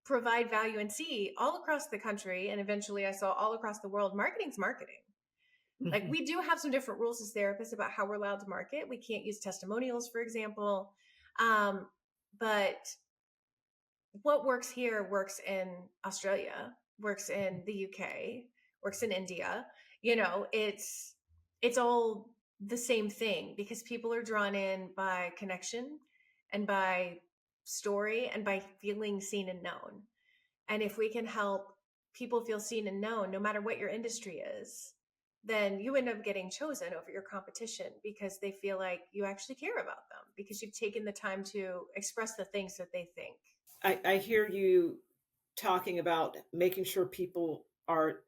S2: provide value and see all across the country. And eventually I saw all across the world, marketing's marketing. Like we do have some different rules as therapists about how we're allowed to market. We can't use testimonials, for example. But what works here works in Australia, works in the UK, works in India. You know, it's all the same thing because people are drawn in by connection and by story and by feeling seen and known. And if we can help people feel seen and known, no matter what your industry is, then you end up getting chosen over your competition because they feel like you actually care about them because you've taken the time to express the things that they think.
S1: I hear you talking about making sure people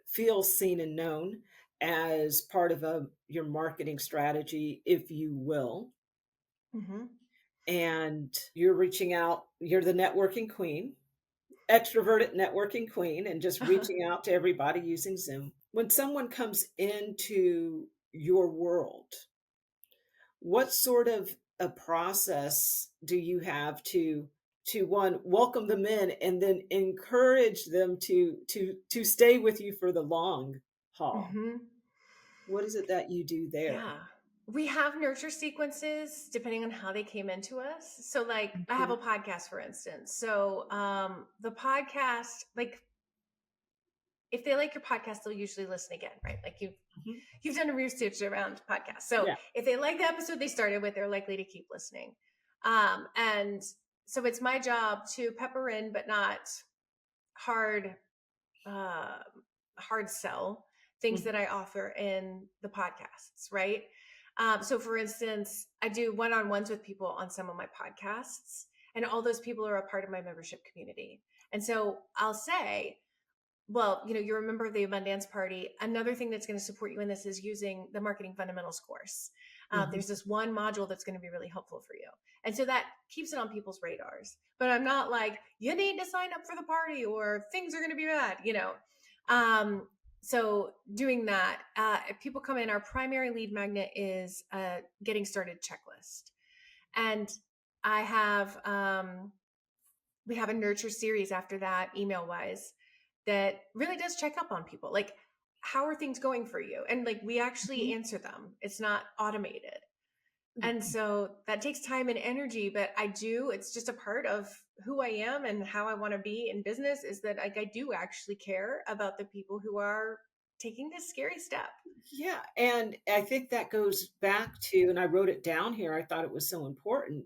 S1: feel seen and known as part of your marketing strategy, if you will. And you're reaching out, you're the networking queen, extroverted networking queen, and just reaching out to everybody using Zoom. When someone comes into your world, what sort of a process do you have to one, welcome them in and then encourage them to stay with you for the long haul? What is it that you do there?
S2: Yeah. We have nurture sequences depending on how they came into us. So like I have a podcast, for instance. So the podcast, like if they like your podcast, they'll usually listen again, right? Like you've done a research around podcasts. So if they like the episode they started with, they're likely to keep listening. And so it's my job to pepper in, but not hard sell things that I offer in the podcasts, right? So for instance, I do one-on-ones with people on some of my podcasts, and all those people are a part of my membership community. And so I'll say, well, you're a member of the Abundance Party. Another thing that's going to support you in this is using the Marketing Fundamentals course.
S1: Mhm.
S2: There's this one module that's going to be really helpful for you. And so that keeps it on people's radars. But I'm not like, you need to sign up for the party or things are going to be bad. So doing that, if people come in, our primary lead magnet is a getting started checklist. And I have, we have a nurture series after that, email wise, that really does check up on people. Like, how are things going for you? And like, we actually
S1: Mhm.
S2: answer them. It's not automated. And so that takes time and energy, but it's just a part of who I am and how I want to be in business, is that like, I do actually care about the people who are taking this scary step.
S1: Yeah, and I think that goes back to, and I wrote it down here, I thought it was so important,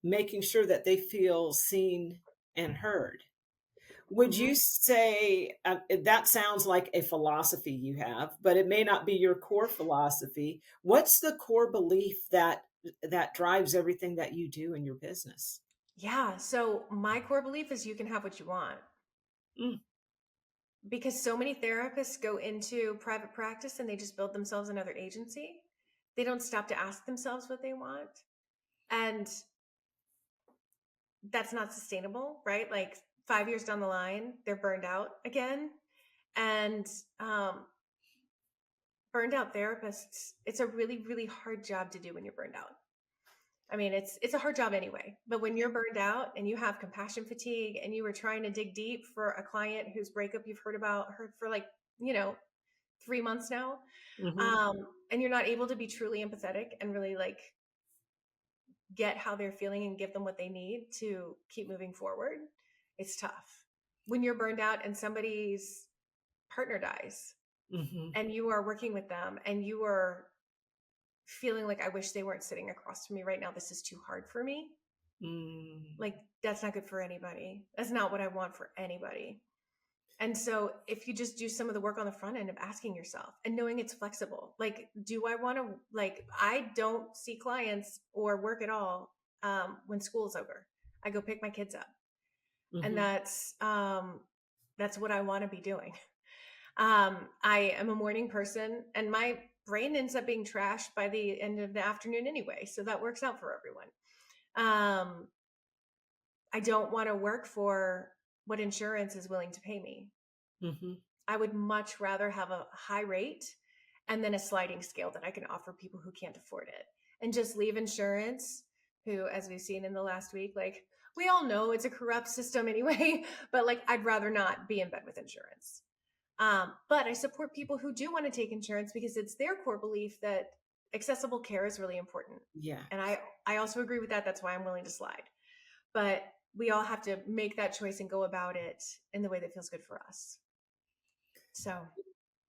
S1: making sure that they feel seen and heard. Would
S2: Mhm.
S1: you say, that sounds like a philosophy you have, but it may not be your core philosophy. What's the core belief that drives everything that you do in your business?
S2: Yeah. So my core belief is you can have what you want,
S1: Mm,
S2: because so many therapists go into private practice and they just build themselves another agency. They don't stop to ask themselves what they want. And that's not sustainable, right? Like 5 years down the line, they're burned out again. And burned out therapists, it's a really, really hard job to do when you're burned out. I mean, it's a hard job anyway, but when you're burned out and you have compassion fatigue and you were trying to dig deep for a client whose breakup you've heard for like, you know, 3 months now,
S1: mhm,
S2: and you're not able to be truly empathetic and really like get how they're feeling and give them what they need to keep moving forward, it's tough. When you're burned out and somebody's partner dies
S1: mhm,
S2: and you are working with them and you are feeling like, I wish they weren't sitting across from me right now. This is too hard for me.
S1: mm,
S2: Like, that's not good for anybody. That's not what I want for anybody. And so if you just do some of the work on the front end of asking yourself and knowing it's flexible, like, do I want to, like, I don't see clients or work at all when school's over. I go pick my kids up. And
S1: mhm.
S2: that's what I want to be doing. I am a morning person and my brain ends up being trashed by the end of the afternoon anyway. So that works out for everyone. Um, I don't want to work for what insurance is willing to pay me.
S1: Mhm,
S2: I would much rather have a high rate and then a sliding scale that I can offer people who can't afford it, and just leave insurance, who, as we've seen in the last week, like, we all know it's a corrupt system anyway, but like, I'd rather not be in bed with insurance. But I support people who do want to take insurance because it's their core belief that accessible care is really important.
S1: yeah.
S2: And I also agree with that. That's why I'm willing to slide. But we all have to make that choice and go about it in the way that feels good for us. So,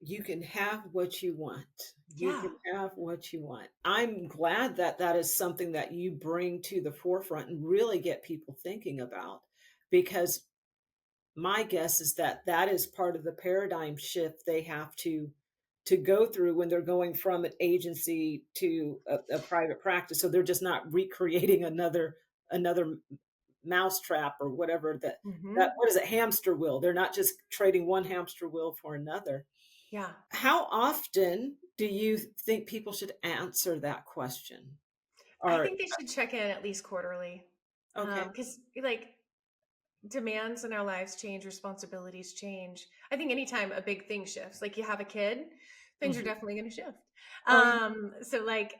S1: You can have what you want. You
S2: yeah.
S1: can have what you want. I'm glad that that is something that you bring to the forefront and really get people thinking about, because my guess is that that is part of the paradigm shift they have to go through when they're going from an agency to a private practice. So they're just not recreating another mousetrap or whatever, that
S2: Hmm.
S1: what is it, hamster wheel. They're not just trading one hamster wheel for another.
S2: Yeah.
S1: How often do you think people should answer that question?
S2: I
S1: Or
S2: think they should check in at least quarterly.
S1: okay.
S2: Because like, demands in our lives change, responsibilities change. I think anytime a big thing shifts, like you have a kid, things are
S1: Mhm.
S2: definitely going to shift.
S1: Oh, yeah.
S2: So like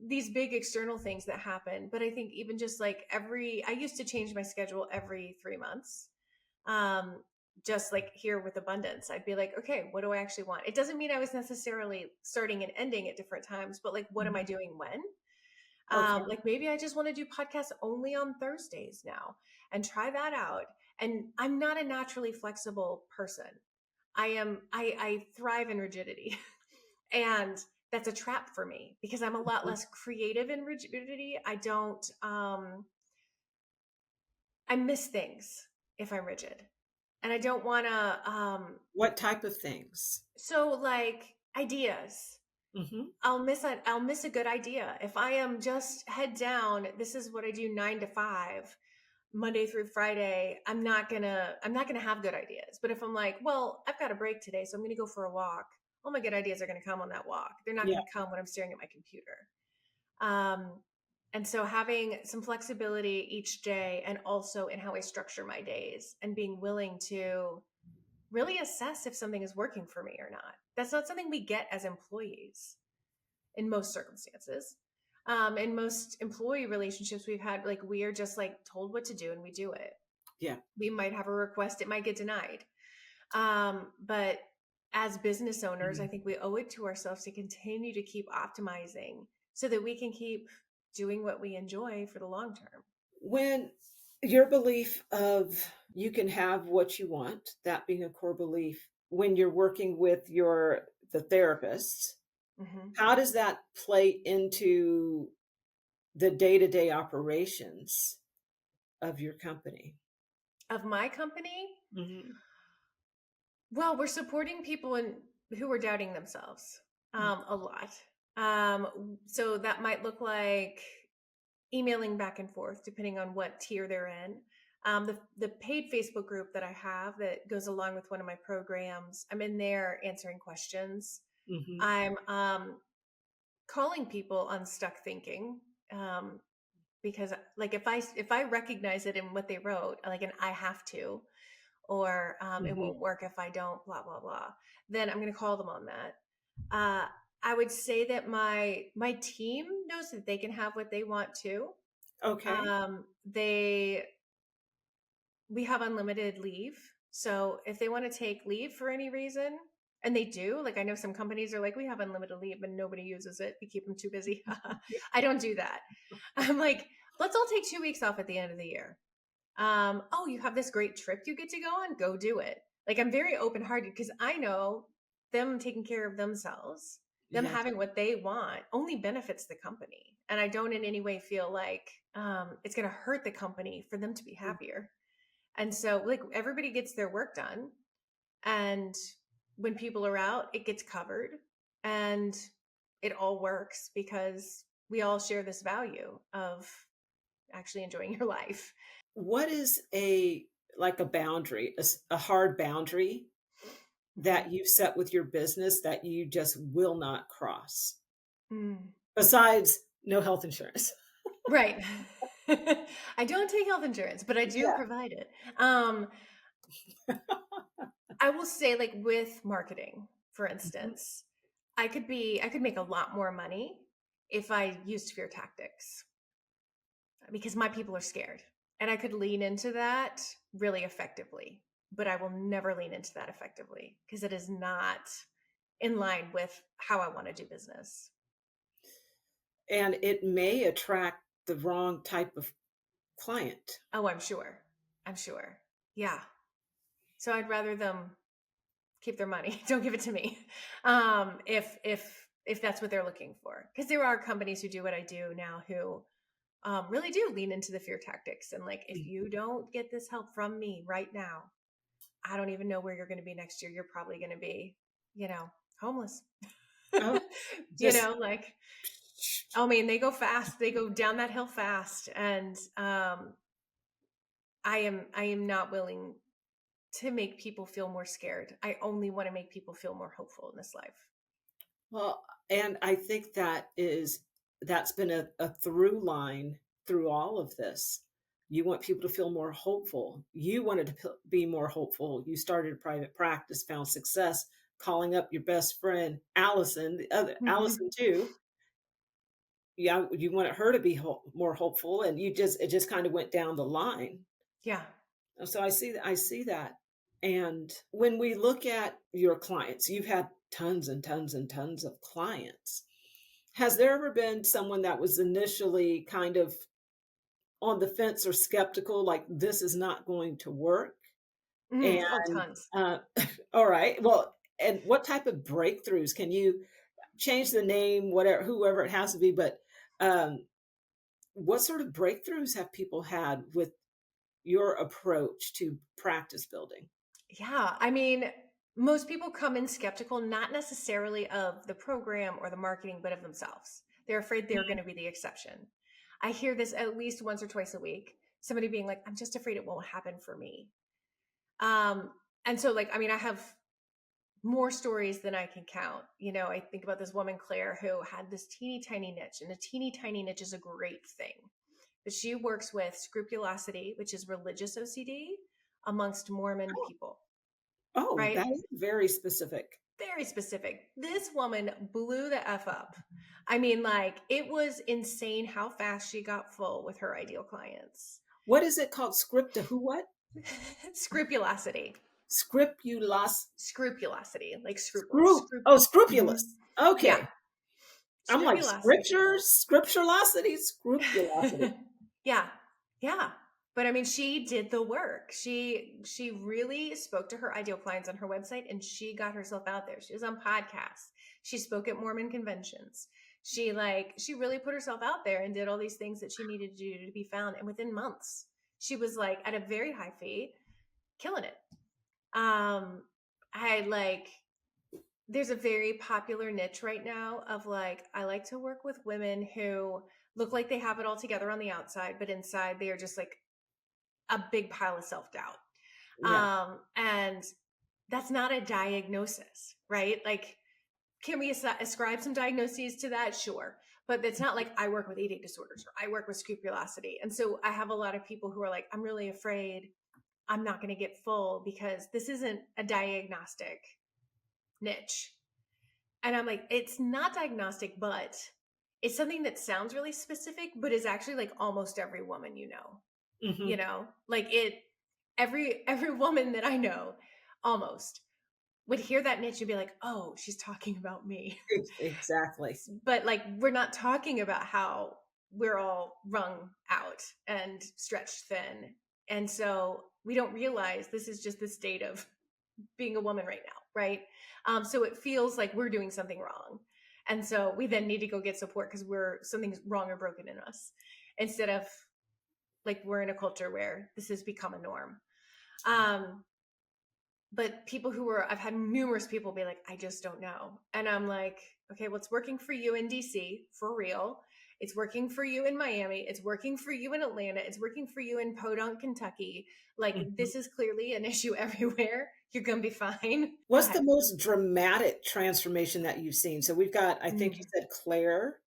S2: these big external things that happen, but I think even just like I used to change my schedule every 3 months. Um, just like here with abundance, I'd be like, okay, what do I actually want? It doesn't mean I was necessarily starting and ending at different times, but like, what am I
S1: Mhm.
S2: doing when?
S1: Okay.
S2: Like maybe I just want to do podcasts only on Thursdays now and try that out. And I'm not a naturally flexible person. I thrive in rigidity. And that's a trap for me because I'm a lot
S1: Mhm.
S2: less creative in rigidity. I miss things if I'm rigid. And I don't want to,
S1: What type of things?
S2: so like ideas.
S1: Mhm.
S2: I'll miss a good idea. If I am just head down, this is what I do 9 to 5. Monday through Friday, I'm not gonna have good ideas. But if I'm like, well, I've got a break today, so I'm gonna go for a walk, all my good ideas are gonna come on that walk. They're not
S1: Yeah.
S2: gonna come when I'm staring at my computer. Um, and so having some flexibility each day, and also in how I structure my days, and being willing to really assess if something is working for me or not. That's not something we get as employees in most circumstances. In most employee relationships we've had, like, we are just like told what to do and we do it.
S1: Yeah.
S2: We might have a request, it might get denied. But as business owners, I think we owe it to ourselves to continue to keep optimizing so that we can keep doing what we enjoy for the long term.
S1: When your belief of you can have what you want, that being a core belief, when you're working with the therapist,
S2: Mm-hmm.
S1: how does that play into the day-to-day operations of your company?
S2: Of my company,
S1: Mhm.
S2: well, we're supporting people who are doubting themselves
S1: Mm.
S2: a lot. So that might look like emailing back and forth, depending on what tier they're in. The paid Facebook group that I have that goes along with one of my programs, I'm in there answering questions.
S1: Mhm.
S2: I'm calling people unstuck thinking, because like if I recognize it in what they wrote, like an I have to, or it
S1: Mhm.
S2: won't work if I don't, blah blah blah, then I'm going to call them on that. I would say that my team knows that they can have what they want too.
S1: Okay.
S2: They We have unlimited leave. So if they want to take leave for any reason, and they do, like I know some companies are like, we have unlimited leave and nobody uses it. We keep them too busy. I don't do that. I'm like, let's all take 2 weeks off at the end of the year. Oh, you have this great trip you get to go on, go do it. Like, I'm very open hearted because I know them taking care of themselves, them
S1: Yes.
S2: having what they want only benefits the company. And I don't in any way feel like it's going to hurt the company for them to be happier. And so, like, everybody gets their work done. And when people are out, it gets covered and it all works because we all share this value of actually enjoying your life.
S1: What is a boundary, a hard boundary
S2: Mhm.
S1: that you've set with your business that you just will not cross?
S2: Mm.
S1: Besides no health insurance.
S2: Right. I don't take health insurance, but I do
S1: Yeah.
S2: provide it. Um, I will say, like with marketing, for
S1: Mhm.
S2: instance, I could make a lot more money if I used fear tactics because my people are scared. And I could lean into that really effectively, but I will never lean into that effectively because it is not in line with how I want to do business.
S1: And it may attract the wrong type of client.
S2: Oh, I'm sure. I'm sure. Yeah. So I'd rather them keep their money. Don't give it to me. If that's what they're looking for, because there are companies who do what I do now who really do lean into the fear tactics and like, if
S1: Mm.
S2: you don't get this help from me right now, I don't even know where you're going to be next year. You're probably going to be, homeless.
S1: Oh,
S2: you
S1: just
S2: know, like, I mean, they go fast. They go down that hill fast, and I am not willing to make people feel more scared. I only want to make people feel more hopeful in this life.
S1: well, and I think that's been a through line through all of this. You want people to feel more hopeful. You wanted to be more hopeful. You started a private practice, found success, calling up your best friend, Allison, the other Allison too. Yeah, you wanted her to be more hopeful, and it just kind of went down the line.
S2: Yeah.
S1: So I see that. And when we look at your clients, you've had tons and tons and tons of clients. Has there ever been someone that was initially kind of on the fence or skeptical, like this is not going to work?
S2: Oh,
S1: And
S2: tons.
S1: uh, all right, well, and what type of breakthroughs can you change the name, whatever, whoever it has to be, but um, what sort of breakthroughs have people had with your approach to practice building?
S2: Yeah. I mean, most people come in skeptical, not necessarily of the program or the marketing, but of themselves. They're afraid they're going to be the exception. I hear this at least once or twice a week. somebody being like, I'm just afraid it won't happen for me. And so like, I mean, I have more stories than I can count. You know, I think about this woman, Claire, who had this teeny tiny niche, and a teeny tiny niche is a great thing. But she works with scrupulosity, which is religious OCD amongst Mormon people,
S1: Oh,
S2: right?
S1: that is very specific.
S2: Very specific. This woman blew the F up. I mean, like, it was insane how fast she got full with her ideal clients.
S1: What is it called? Scripta who what?
S2: Scrupulosity.
S1: Scrupulos
S2: Scrupulosity, like scruples.
S1: scrupulous.
S2: Yeah.
S1: Okay. I'm like
S2: Scrupulosity.
S1: scripturosity, scrupulosity.
S2: Yeah. Yeah. But I mean, she did the work. She really spoke to her ideal clients on her website, and she got herself out there. She was on podcasts. She spoke at Mormon conventions. She really put herself out there and did all these things that she needed to do to be found. And within months, she was like at a very high fee, killing it. There's a very popular niche right now of like, I like to work with women who look like they have it all together on the outside, but inside they are just like a big pile of self-doubt.
S1: Yeah.
S2: And that's not a diagnosis, right? Like, can we ascribe some diagnoses to that? Sure. But it's not like I work with eating disorders or I work with scrupulosity. And so I have a lot of people who are like, I'm really afraid I'm not going to get full because this isn't a diagnostic niche. And I'm like, it's not diagnostic, but it's something that sounds really specific, but is actually like almost every woman you know.
S1: Mm-hmm.
S2: You know, like every woman that I know almost would hear that niche and be like, oh, she's talking about me.
S1: Exactly.
S2: But like, we're not talking about how we're all wrung out and stretched thin. And so we don't realize this is just the state of being a woman right now, right? So it feels like we're doing something wrong. And so we then need to go get support because something's wrong or broken in us, instead of like we're in a culture where this has become a norm. But I've had numerous people be like, I just don't know. And I'm like, okay, what's working for you in DC for real? It's working for you in Miami. It's working for you in Atlanta. It's working for you in Podunk, Kentucky. Like,
S1: Mm-hmm.
S2: this is clearly an issue everywhere. You're going to be fine. Go
S1: What's the
S2: ahead.
S1: most dramatic transformation that you've seen? So we've got, I think you said Claire,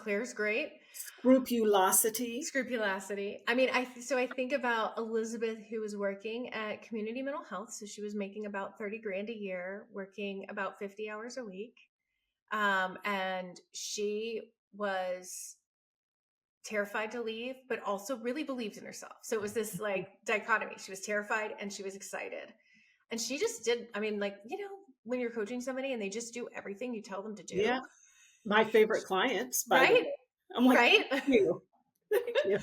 S2: Claire's great.
S1: scrupulosity.
S2: Scrupulosity. I mean, I think about Elizabeth, who was working at Community Mental Health. So she was making about 30 grand a year, working about 50 hours a week. And she was terrified to leave, but also really believed in herself. So it was this like dichotomy. She was terrified and she was excited. And she just did, I mean, like, you know, when you're coaching somebody and they just do everything you tell them to
S1: Yeah.
S2: do.
S1: My favorite clients, by the
S2: Right?
S1: way. I'm like,
S2: Right?
S1: thank you. Thank you.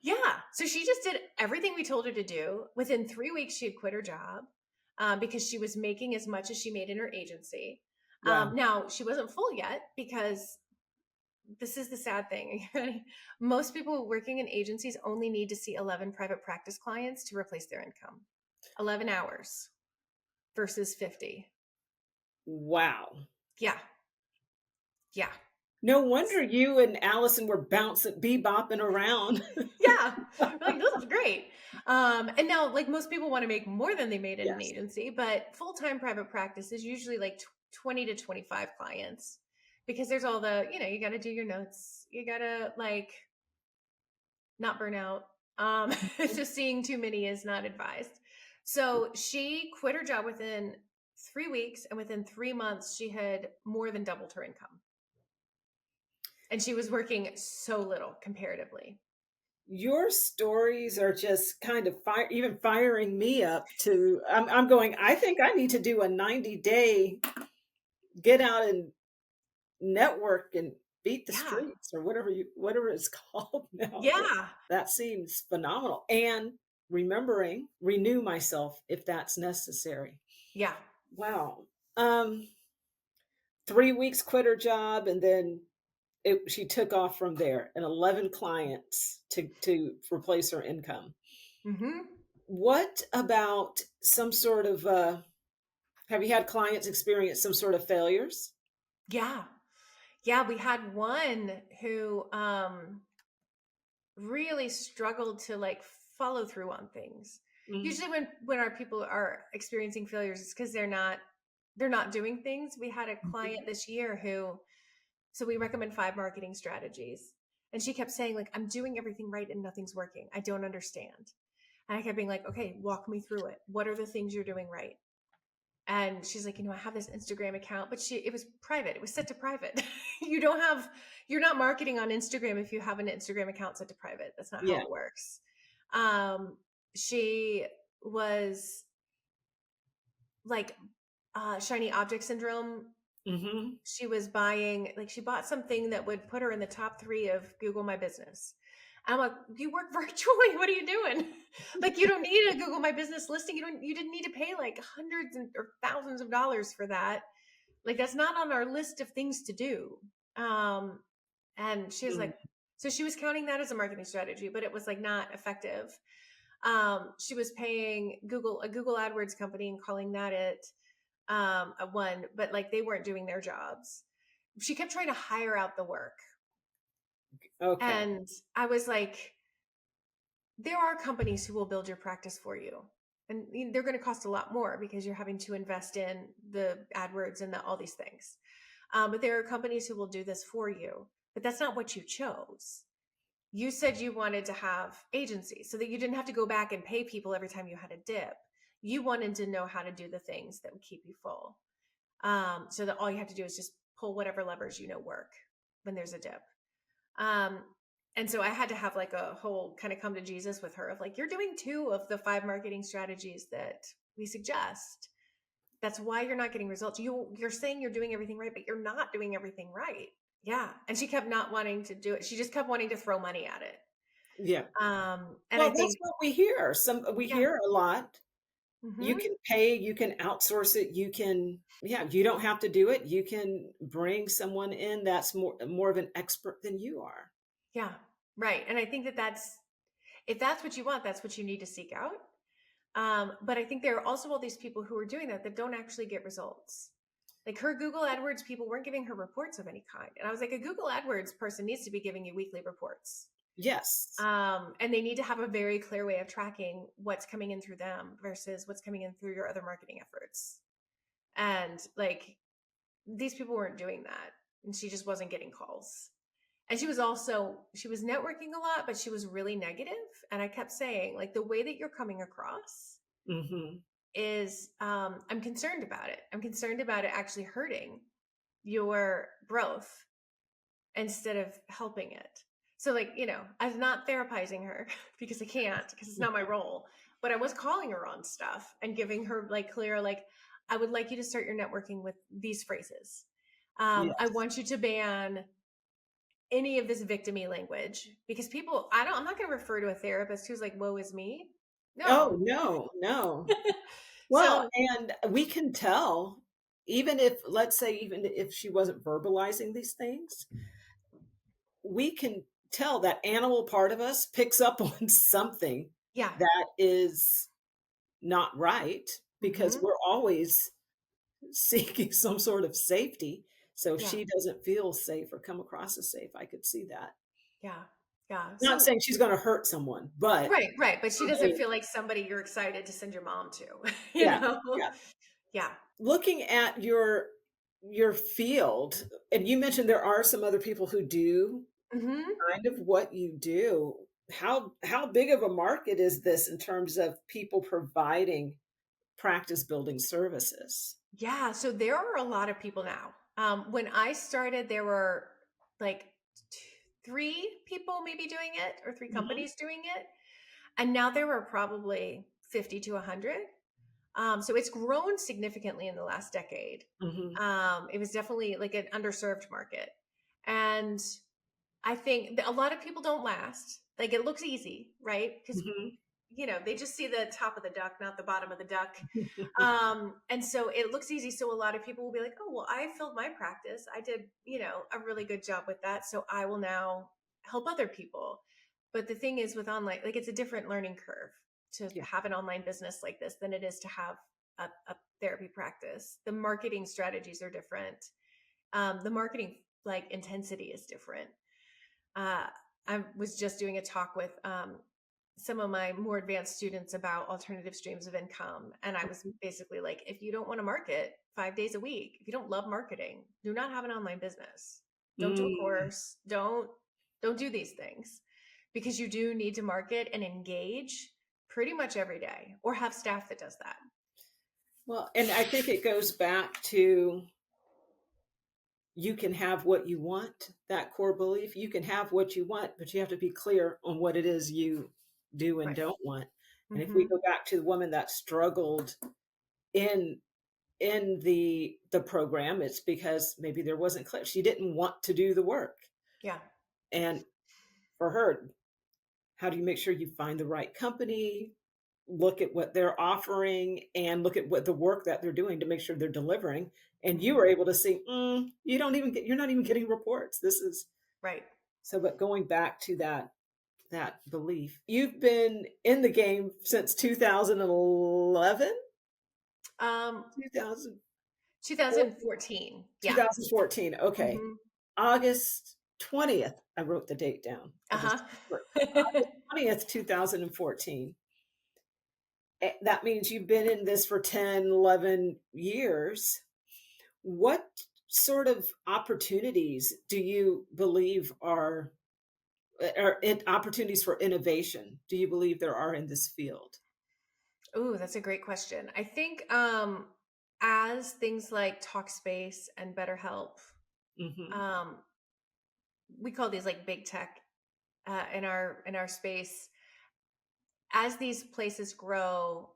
S2: Yeah. So she just did everything we told her to do. Within 3 weeks, she had quit her job because she was making as much as she made in her agency.
S1: Wow.
S2: Now, she wasn't full yet because this is the sad thing. Most people working in agencies only need to see 11 private practice clients to replace their income. 11 hours versus 50.
S1: Wow.
S2: Yeah. Yeah.
S1: No wonder you and Allison were bebopping around.
S2: Yeah. Like, this is great. And now, like, most people want to make more than they made in an
S1: Yes.
S2: agency, but full-time private practice is usually like 20 to 25 clients, because there's all the, you know, you got to do your notes. You got to like not burn out. Just seeing too many is not advised. So she quit her job within 3 weeks, and within 3 months, she had more than doubled her income. And she was working so little comparatively.
S1: Your stories are just kind of even firing me up to, I'm going, I think I need to do a 90-day get out and network and beat the
S2: Yeah.
S1: streets or whatever it's called now.
S2: Yeah.
S1: That seems phenomenal. And renew myself if that's necessary.
S2: Yeah.
S1: Wow. 3 weeks quit her job, and then she took off from there, and 11 clients to replace her income.
S2: Mm-hmm.
S1: What about some sort of have you had clients experience some sort of failures?
S2: Yeah. Yeah. We had one who really struggled to like follow through on things.
S1: Mhm.
S2: Usually when our people are experiencing failures, it's because they're not doing things. We had a
S1: Mhm.
S2: client this year who, so we recommend 5 marketing strategies. And she kept saying, like, I'm doing everything right and nothing's working. I don't understand. And I kept being like, okay, walk me through it. What are the things you're doing right? And she's like, I have this Instagram account, but it was private. It was set to private. You're not marketing on Instagram if you have an Instagram account set to private. That's not how
S1: Yeah.
S2: it works. Um, she was like, shiny object syndrome.
S1: Mhm.
S2: She was buying, like, she bought something that would put her in the top 3 of Google My Business. And I'm like, you work virtually. What are you doing? Like, you don't need a Google My Business listing. You didn't need to pay like hundreds or thousands of dollars for that. Like, that's not on our list of things to do. Um, and she was
S1: Mhm.
S2: like, so she was counting that as a marketing strategy, but it was like not effective. She was paying a Google AdWords company and calling that a one, but like they weren't doing their jobs. She kept trying to hire out the work.
S1: Okay.
S2: And I was like, there are companies who will build your practice for you. And they're going to cost a lot more because you're having to invest in the AdWords and all these things. But there are companies who will do this for you. But that's not what you chose. You said you wanted to have agencies so that you didn't have to go back and pay people every time you had a dip. You wanted to know how to do the things that would keep you full. So that all you have to do is just pull whatever levers work when there's a dip. Um, and so I had to have like a whole kind of come to Jesus with her of like, you're doing 2 of the 5 marketing strategies that we suggest. That's why you're not getting results. You're saying you're doing everything right, but you're not doing everything right. Yeah. And she kept not wanting to do it. She just kept wanting to throw money at it.
S1: Yeah.
S2: And I
S1: Well, that's
S2: think,
S1: what we hear. We
S2: yeah.
S1: hear a lot. You
S2: Hmm.
S1: can pay, you can outsource it, you don't have to do it. You can bring someone in that's more of an expert than you are.
S2: Yeah. Right. And I think if that's what you want, that's what you need to seek out. But I think there are also all these people who are doing that don't actually get results. Like her Google AdWords people weren't giving her reports of any kind. And I was like, a Google AdWords person needs to be giving you weekly reports.
S1: Yes.
S2: And they need to have a very clear way of tracking what's coming in through them versus what's coming in through your other marketing efforts. And like these people weren't doing that. And she just wasn't getting calls. And she was networking a lot, but she was really negative. And I kept saying, like, the way that you're coming across
S1: Mhm.
S2: is I'm concerned about it. I'm concerned about it actually hurting your growth instead of helping it. So, like, I'm not therapizing her because I can't, because it's not my role. But I was calling her on stuff and giving her like clear, like, I would like you to start your networking with these phrases. I
S1: Yes.
S2: want you to ban any of this victimy language because I'm not going to refer to a therapist who's like, woe is me.
S1: Oh,
S2: No.
S1: no, no. Well,
S2: So
S1: and we can tell, even if, let's say, even if she wasn't verbalizing these things, we can tell that animal part of us picks up on something
S2: yeah.
S1: that is not right because
S2: Hmm.
S1: we're always seeking some sort of safety. So if
S2: Yeah.
S1: she doesn't feel safe or come across as safe, I could see that.
S2: Yeah. Yeah.
S1: Not
S2: So
S1: saying she's going to hurt someone, but
S2: right, right. But she doesn't
S1: something,
S2: feel like somebody you're excited to send your mom to,
S1: yeah, yeah.
S2: Yeah.
S1: Looking at your field, and you mentioned there are some other people who do
S2: Hmm.
S1: kind of what you do. How big of a market is this in terms of people providing practice building services?
S2: Yeah. So there are a lot of people now. When I started, there were like 3 people maybe doing it or 3
S1: Mhm,
S2: companies doing it. And now there were probably 50 to 100. So it's grown significantly in the last decade.
S1: mhm,
S2: It was definitely like an underserved market. And I think that a lot of people don't last. Like it looks easy, right? Because
S1: mhm.
S2: they just see the top of the duck, not the bottom of the duck. And so it looks easy. So a lot of people will be like, oh, well, I filled my practice. I did, a really good job with that. So I will now help other people. But the thing is with online, like it's a different learning curve to
S1: Yeah,
S2: have an online business like this than it is to have a therapy practice. The marketing strategies are different. The marketing like intensity is different. Uh, I was just doing a talk with some of my more advanced students about alternative streams of income. And I was basically like, if you don't want to market 5 days a week, if you don't love marketing, do not have an online business. Don't do a
S1: Mm.
S2: course. Don't do these things, because you do need to market and engage pretty much every day, or have staff that does that.
S1: Well, and I think it goes back to you can have what you want, that core belief. You can have what you want, but you have to be clear on what it is you do and
S2: Right.
S1: don't want. And if we
S2: Mm-hmm.
S1: go back to the woman that struggled in the program, it's because maybe there wasn't clear. She didn't want to do the work.
S2: Yeah.
S1: And for her, how do you make sure you find the right company, look at what they're offering, and look at what the work that they're doing to make sure they're delivering? And you
S2: Mm-hmm.
S1: were able to see, you're not even getting reports. This is
S2: Right.
S1: so. But going back to that belief, you've been in the game since 2011,
S2: Um,
S1: 2000,
S2: 2014. Yeah.
S1: 2014. Okay,
S2: Mm-hmm.
S1: August 20th. I wrote the date down. I just
S2: Uh-huh.
S1: August 20th, 2014. That means you've been in this for 10, 11 years. What sort of opportunities do you believe are opportunities for innovation? Do you believe there are in this field?
S2: Ooh, that's a great question. I think as things like Talkspace and BetterHelp,
S1: Hmm.
S2: um, we call these like big tech in our space. As these places grow,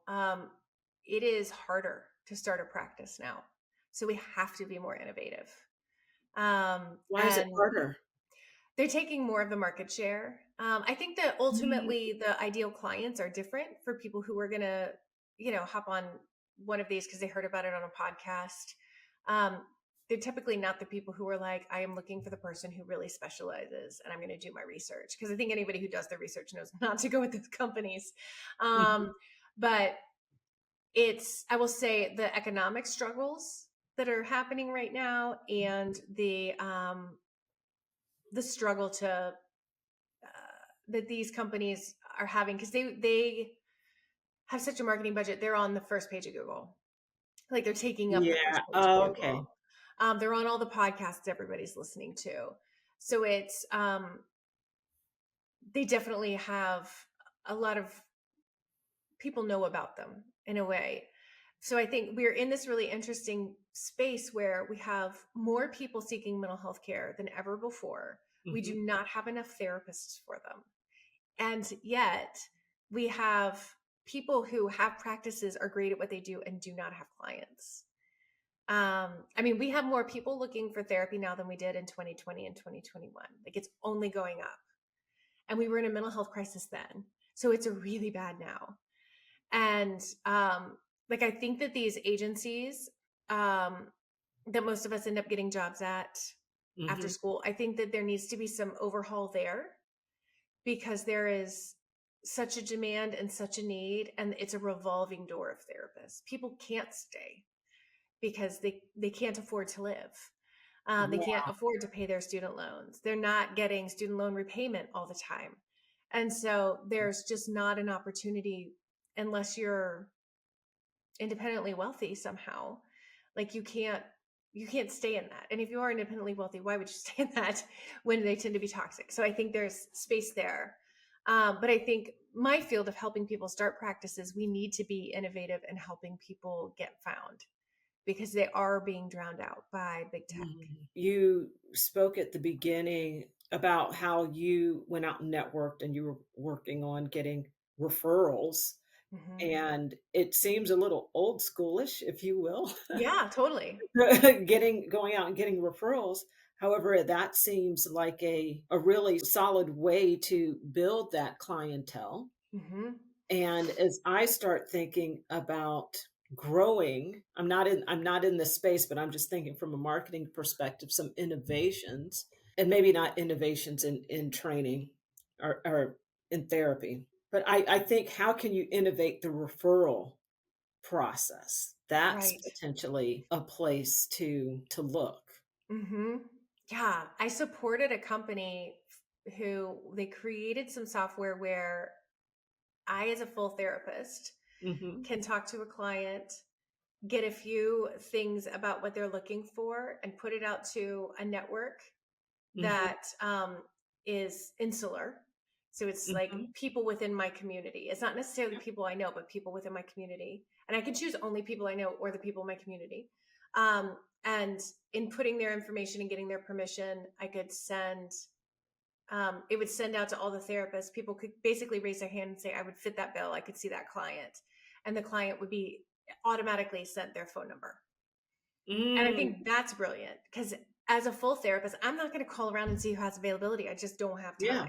S2: it is harder to start a practice now. So we have to be more innovative.
S1: Why is it
S2: And
S1: harder?
S2: they're taking more of the market share. I think that
S1: Mm.
S2: ultimately the ideal clients are different for people who are going to, hop on one of these because they heard about it on a podcast. Um, they're typically not the people who are like, I am looking for the person who really specializes and I'm going to do my research. Because I think anybody who does their research knows not to go with those companies.
S1: Mhm.
S2: But I will say, the economic struggles that are happening right now, and the struggle to that these companies are having, because they have such a marketing budget. They're on the first page of Google, like they're taking up the first
S1: Yeah.
S2: page of
S1: Oh, okay.
S2: Google. They're on all the podcasts everybody's listening to. So it's they definitely have a lot of people know about them in a way. So I think we're in this really interesting space where we have more people seeking mental health care than ever before. We
S1: Hmm.
S2: do not have enough therapists for them. And yet we have people who have practices, are great at what they do, and do not have clients. I mean, we have more people looking for therapy now than we did in 2020 and 2021. Like, it's only going up. And we were in a mental health crisis then. So it's a really bad now. And like, I think that these agencies um, that most of us end up getting jobs at after
S1: Hmm.
S2: school, I think that there needs to be some overhaul there, because there is such a demand and such a need, and it's a revolving door of therapists. People can't stay because they can't afford to live. They can't afford to pay their student loans. They're not getting student loan repayment all the time. And so there's just not an opportunity, unless you're independently wealthy somehow. Like, you can't stay in that. And if you are independently wealthy, why would you stay in that when they tend to be toxic? So I think there's space there. But I think my field of helping people start practices, we need to be innovative and helping people get found, because they are being drowned out by big tech.
S1: You spoke at the beginning about how you went out and networked and you were working on getting referrals.
S2: Hmm.
S1: And it seems a little old schoolish, if you will,
S2: Yeah, totally.
S1: going out and getting referrals. However, that seems like a really solid way to build that clientele.
S2: Hmm.
S1: And as I start thinking about growing, I'm not in this space, but I'm just thinking from a marketing perspective, some innovations, and maybe not innovations in training or in therapy. But I think, how can you innovate the referral process? That's
S2: Right.
S1: potentially a place to look.
S2: Hmm. Yeah, I supported a company who they created some software where I, as a full therapist,
S1: Mm-hmm.
S2: can talk to a client, get a few things about what they're looking for, and put it out to a network
S1: Mm-hmm.
S2: that is insular. So it's like
S1: Mm-hmm.
S2: people within my community. It's not necessarily people I know, but people within my community. And I can choose only people I know or the people in my community. And in putting their information and getting their permission, I could send, it would send out to all the therapists. People could basically raise their hand and say, I would fit that bill. I could see that client. And the client would be automatically sent their phone number. And I
S1: Mm.
S2: think that's brilliant because as a full therapist, I'm not going to call around and see who has availability. I just don't have
S1: Yeah.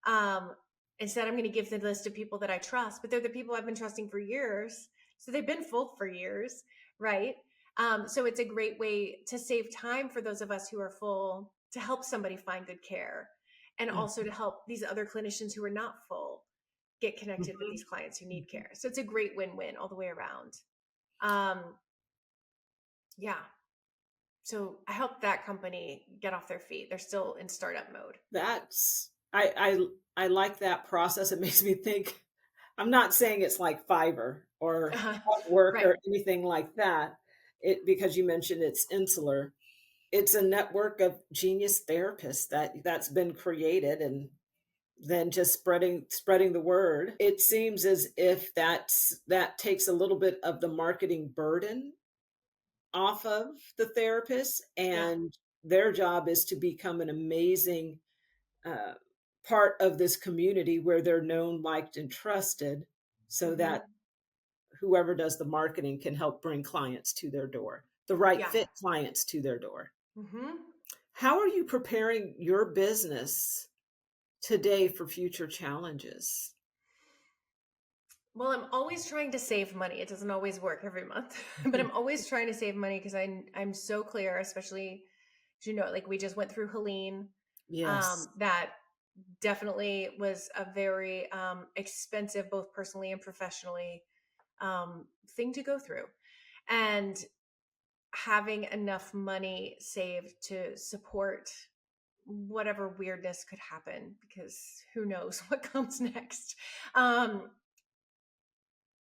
S2: time. Instead, I'm going to give the list of people that I trust, but they're the people I've been trusting for years. So they've been full for years, right? So it's a great way to save time for those of us who are full to help somebody find good care, and also
S1: Mm-hmm.
S2: to help these other clinicians who are not full get connected with these clients who need
S1: Mm-hmm.
S2: care. So it's a great win-win all the way around. Um, yeah. So I helped that company get off their feet. They're still in startup mode.
S1: That's I like that process. It makes me think. I'm not saying it's like Fiverr or Upwork
S2: Right.
S1: or anything like that. It because you mentioned it's insular. It's a network of genius therapists that's been created, and then just spreading the word. It seems as if that takes a little bit of the marketing burden off of the therapist,
S2: Yeah.
S1: and their job is to become an amazing uh, part of this community where they're known, liked, and trusted, so
S2: Mm-hmm.
S1: that whoever does the marketing can help bring clients to their door, the right
S2: Yeah.
S1: fit clients to their door.
S2: Mm-hmm.
S1: How are you preparing your business today for future challenges?
S2: Well, I'm always trying to save money. It doesn't always work every month, but I'm always trying to save money because I'm so clear, especially, like we just went through Helene.
S1: Yes.
S2: That definitely was a very expensive, both personally and professionally, thing to go through. And having enough money saved to support whatever weirdness could happen, because who knows what comes next. Um,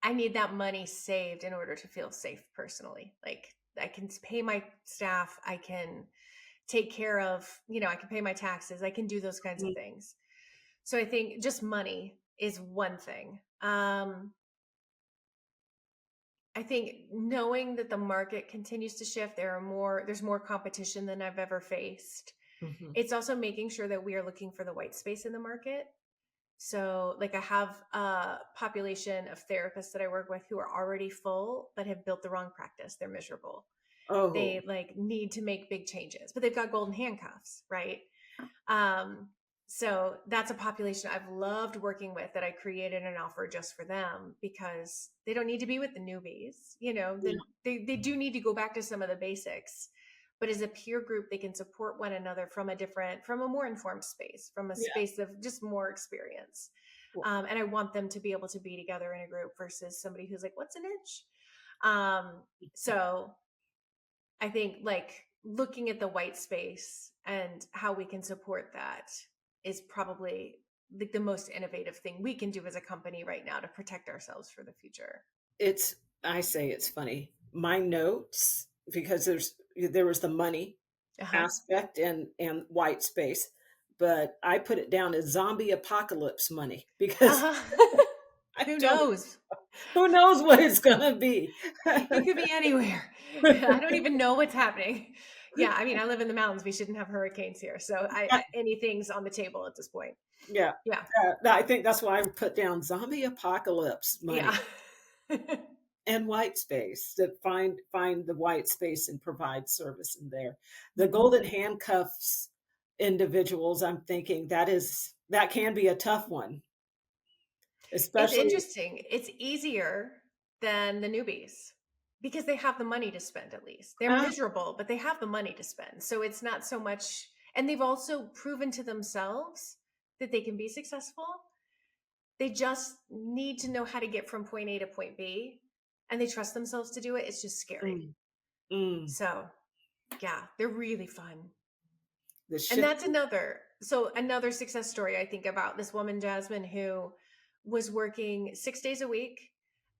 S2: I need that money saved in order to feel safe personally. Like I can pay my staff, I can take care of, I can pay my taxes, I can do those kinds of things. So I think just money is one thing. I think knowing that the market continues to shift, there's more competition than I've ever faced.
S1: Mm-hmm.
S2: It's also making sure that we are looking for the white space in the market. So like I have a population of therapists that I work with who are already full, but have built the wrong practice. They're miserable.
S1: Oh,
S2: They like need to make big changes, but they've got golden handcuffs, right? Um, so that's a population I've loved working with, that I created an offer just for them, because they don't need to be with the newbies.
S1: yeah,
S2: They do need to go back to some of the basics, but as a peer group, they can support one another from a more informed space, from a
S1: yeah.
S2: space of just more experience.
S1: Well,
S2: And I want them to be able to be together in a group versus somebody who's like, what's an inch? So I think like looking at the white space and how we can support that is probably like the most innovative thing we can do as a company right now to protect ourselves for the future.
S1: it's I say it's funny. My notes, because there was the money
S2: Uh-huh.
S1: aspect and white space, but I put it down as zombie apocalypse money because
S2: Uh-huh.
S1: I
S2: Who
S1: don't
S2: knows?
S1: who knows what it's gonna be.
S2: It could be anywhere. I don't even know what's happening. Yeah, I mean, I live in the mountains. We shouldn't have hurricanes here, so anything's on the table at this point.
S1: Yeah,
S2: Yeah,
S1: I think that's why I put down zombie apocalypse
S2: yeah.
S1: money and white space, to find the white space and provide service in there. The
S2: Mhm.
S1: golden handcuffs individuals, I'm thinking that can be a tough one,
S2: It's
S1: especially.
S2: interesting. It's easier than the newbies because they have the money to spend. At least they're
S1: uh,
S2: miserable, but they have the money to spend. So it's not so much, and they've also proven to themselves that they can be successful. They just need to know how to get from point A to point B, and they trust themselves to do it. It's just scary.
S1: mm, mm.
S2: So yeah, they're really fun.
S1: The
S2: And
S1: shift.
S2: that's another success story I think about this woman, Jasmine, who was working 6 days a week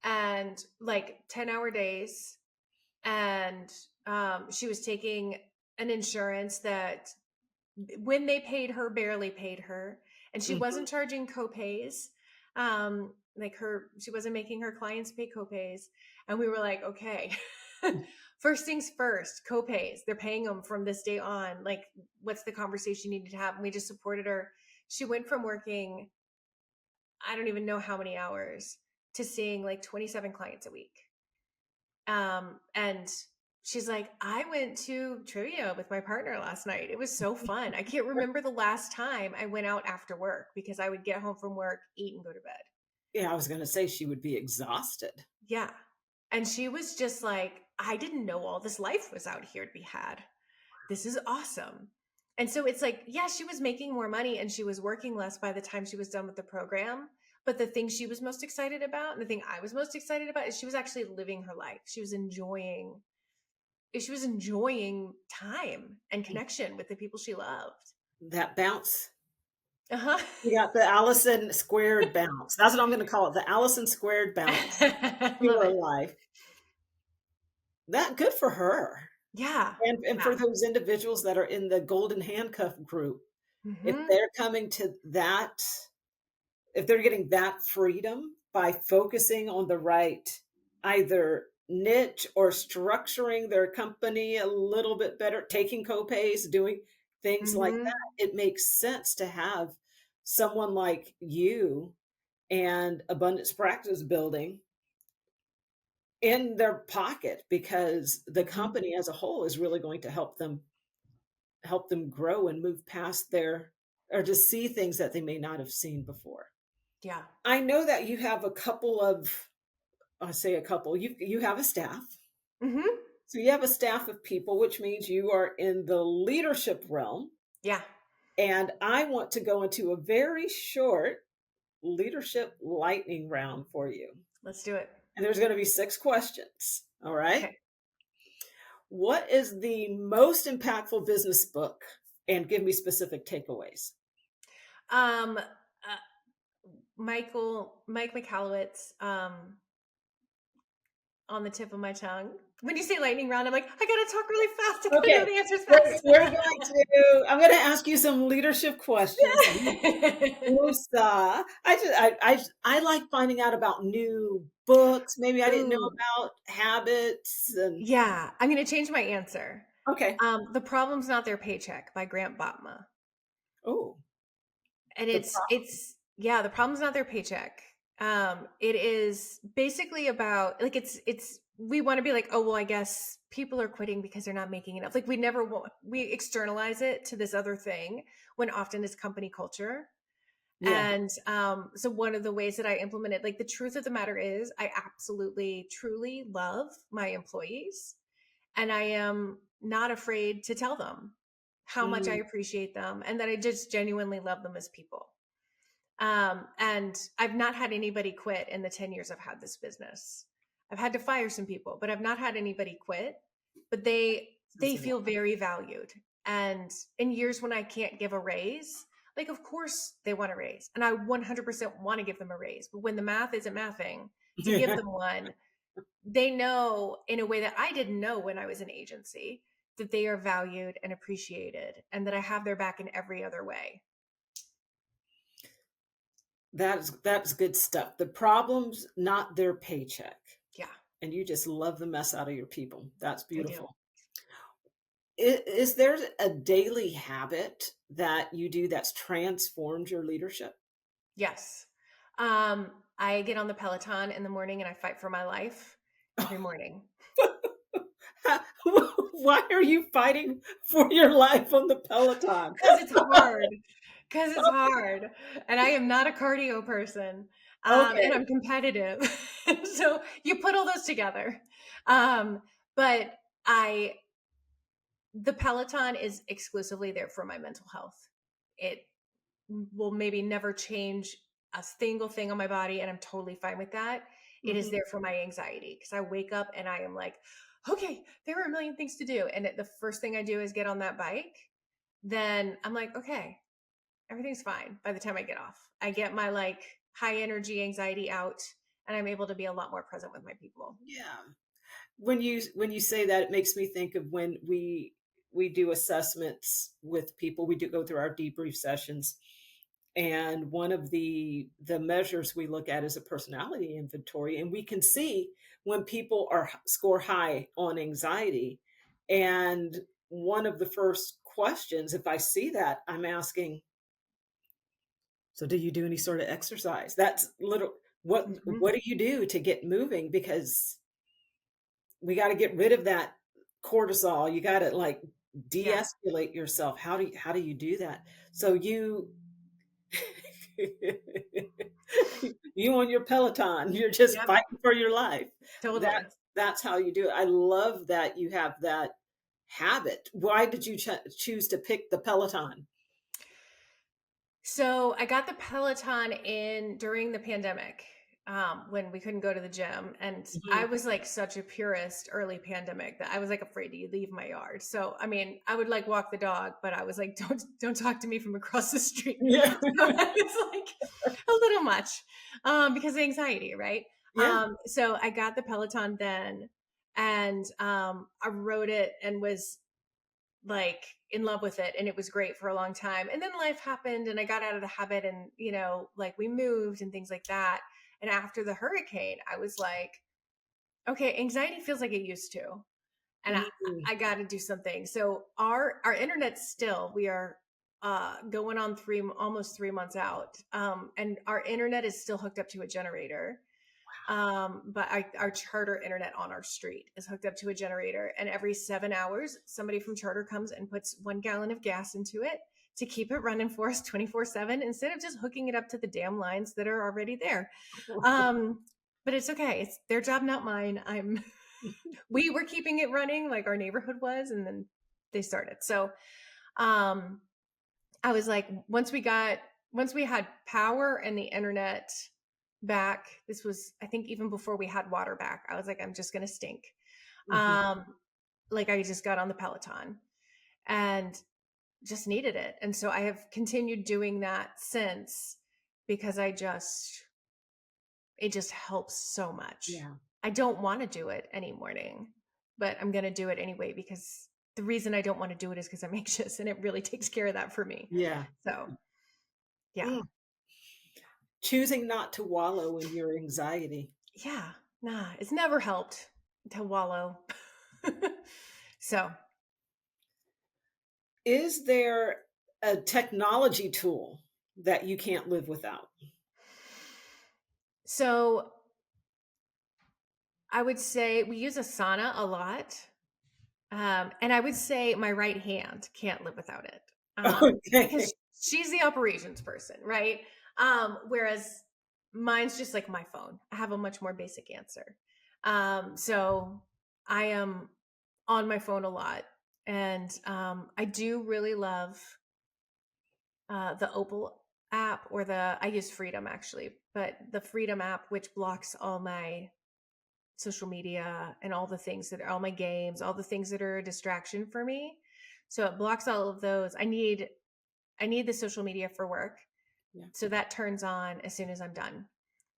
S2: and like 10-hour days. And she was taking an insurance that when they paid her, barely paid her. And she
S1: Mhm.
S2: wasn't charging copays. She wasn't making her clients pay copays. And we were like, okay, first things first, copays. They're paying them from this day on. Like, what's the conversation you need to have? And we just supported her. She went from working, I don't even know how many hours, to seeing like 27 clients a week. And she's like, I went to trivia with my partner last night. It was so fun. I can't remember the last time I went out after work because I would get home from work, eat, and go to bed.
S1: Yeah, I was going to say she would be exhausted.
S2: Yeah. And she was just like, I didn't know all this life was out here to be had. This is awesome. And so it's like, yeah, she was making more money and she was working less by the time she was done with the program. But the thing she was most excited about, and the thing I was most excited about, is she was actually living her life. She was enjoying time and connection with the people she loved.
S1: That bounce.
S2: Uh-huh.
S1: You got the Allison squared bounce. That's what I'm going to call it. The Allison squared bounce to
S2: Love
S1: her
S2: it.
S1: life. That good for her.
S2: Yeah.
S1: And
S2: Yeah.
S1: for those individuals that are in the golden handcuff group, if
S2: Hmm.
S1: they're coming to that, if they're getting that freedom by focusing on the right either niche or structuring their company a little bit better, taking copays, doing things like
S2: Hmm.
S1: that, it makes sense to have someone like you and abundance practice building in their pocket, because the
S2: Hmm.
S1: company as a whole is really going to help them grow and move past their, or to see things that they may not have seen before.
S2: Yeah.
S1: I know that you have a couple of, I say a couple, you have a staff.
S2: Hmm.
S1: So you have a staff of people, which means you are in the leadership realm.
S2: Yeah.
S1: And I want to go into a very short leadership lightning round for you.
S2: Let's do it.
S1: And there's going to be 6 questions. All right.
S2: Okay.
S1: What is the most impactful business book? And give me specific takeaways.
S2: Mike McAllowitz, on the tip of my tongue. When you say lightning round, I'm like, I gotta talk really fast. I gotta know
S1: Okay.
S2: the answers
S1: We're
S2: fast.
S1: going to, I'm going to ask you some leadership questions. Woosah. I like finding out about new books. Maybe I didn't know
S2: Ooh,
S1: about habits and
S2: yeah. I'm gonna change my answer.
S1: okay.
S2: The Problem's Not Their Paycheck by Grant Botma.
S1: Oh,
S2: And
S1: the
S2: it's yeah, The Problem's Not Their Paycheck. It is basically about, like, it's we want to be like, oh well, I guess people are quitting because they're not making enough. Like, we externalize it to this other thing when often it's company culture.
S1: yeah.
S2: And so one of the ways that I implement it, like, the truth of the matter is, I absolutely truly love my employees, and I am not afraid to tell them how much I
S1: Mm,
S2: appreciate them and that I just genuinely love them as people. And I've not had anybody quit in the 10 years I've had this business. I've had to fire some people, but I've not had anybody quit. But they
S1: says a lot.
S2: feel very valued. And in years when I can't give a raise, like, of course they want a raise. And I 100% want to give them a raise. But when the math isn't mathing to give them one, they know in a way that I didn't know when I was an agency, that they are valued and appreciated and that I have their back in every other way.
S1: That's good stuff. The problem's not their paycheck.
S2: Yeah,
S1: And you just love the mess out of your people. That's
S2: I do.
S1: beautiful. Is there a daily habit that you do that's transformed your leadership?
S2: Yes. I get on the Peloton in the morning and I fight for my life every morning.
S1: Why are you fighting for your life on the Peloton?
S2: Because it's hard. Because it's hard. And I am not a cardio person. And
S1: Okay.
S2: I'm competitive. So you put all those together. But I the Peloton is exclusively there for my mental health. It will maybe never change a single thing on my body, and I'm totally fine with that. It is
S1: Mhm.
S2: there for my anxiety because I wake up and I am like, okay, there are a million things to do. And the first thing I do is get on that bike. then I'm like, okay, everything's fine by the time I get off. I get my like high energy anxiety out, and I'm able to be a lot more present with my people.
S1: Yeah. When you say that, it makes me think of when we do assessments with people. We do go through our debrief sessions, and one of the measures we look at is a personality inventory, and we can see when people are score high on anxiety. And one of the first questions, if I see that, I'm asking, so do you do any sort of exercise? That's little,
S2: Mm-hmm.
S1: what do you do to get moving? Because we got to get rid of that cortisol. You got to like
S2: Yeah.
S1: de-escalate yourself. How do you do that? So you you on your Peloton, you're just
S2: Yep.
S1: fighting for your life.
S2: Totally.
S1: That's how you do it. I love that you have that habit. Why did you choose to pick the Peloton?
S2: So I got the Peloton in during the pandemic, when we couldn't go to the gym. And I
S1: Mhm.
S2: was like such a purist early pandemic that I was like afraid to leave my yard. So I mean, I would like walk the dog, but I was like, don't talk to me from across the street.
S1: Yeah.
S2: So it's like a little much, because of anxiety, right?
S1: Yeah.
S2: So I got the Peloton then, and I rode it and was like in love with it, and it was great for a long time. And then life happened and I got out of the habit, and like we moved and things like that. And after the hurricane, I was like, okay, anxiety feels like it used to, and
S1: Mm.
S2: I got to do something. So our internet still, we are going on almost 3 months out, and our internet is still hooked up to a generator. But our charter internet on our street is hooked up to a generator, and every 7 hours, somebody from charter comes and puts 1 gallon of gas into it to keep it running for us 24/7 instead of just hooking it up to the damn lines that are already there. Um, but it's okay. It's their job, not mine. We were keeping it running like our neighborhood was, and then they started. So, um, I was like, once we had power and the internet back, this was, I think, even before we had water back, I was like, I'm just going to stink.
S1: Mhm.
S2: Um, like I just got on the Peloton and just needed it. And so I have continued doing that since, because it just helps so much.
S1: Yeah.
S2: I don't want to do it any morning, but I'm going to do it anyway, because the reason I don't want to do it is because I'm anxious, and it really takes care of that for me.
S1: Yeah.
S2: So, yeah.
S1: Mm. Choosing not to wallow in your anxiety.
S2: Yeah. Nah, it's never helped to wallow. So,
S1: Is there a technology tool that you can't live without?
S2: so I would say we use Asana a lot. And I would say my right hand can't live without it,
S1: Okay.
S2: because she's the operations person, right? Whereas mine's just like my phone. I have a much more basic answer. So I am on my phone a lot. And I do really love the Opal app, or I use Freedom actually, but the Freedom app, which blocks all my social media and all the things that are all my games, all the things that are a distraction for me. So it blocks all of those. I need the social media for work.
S1: Yeah.
S2: So that turns on as soon as I'm done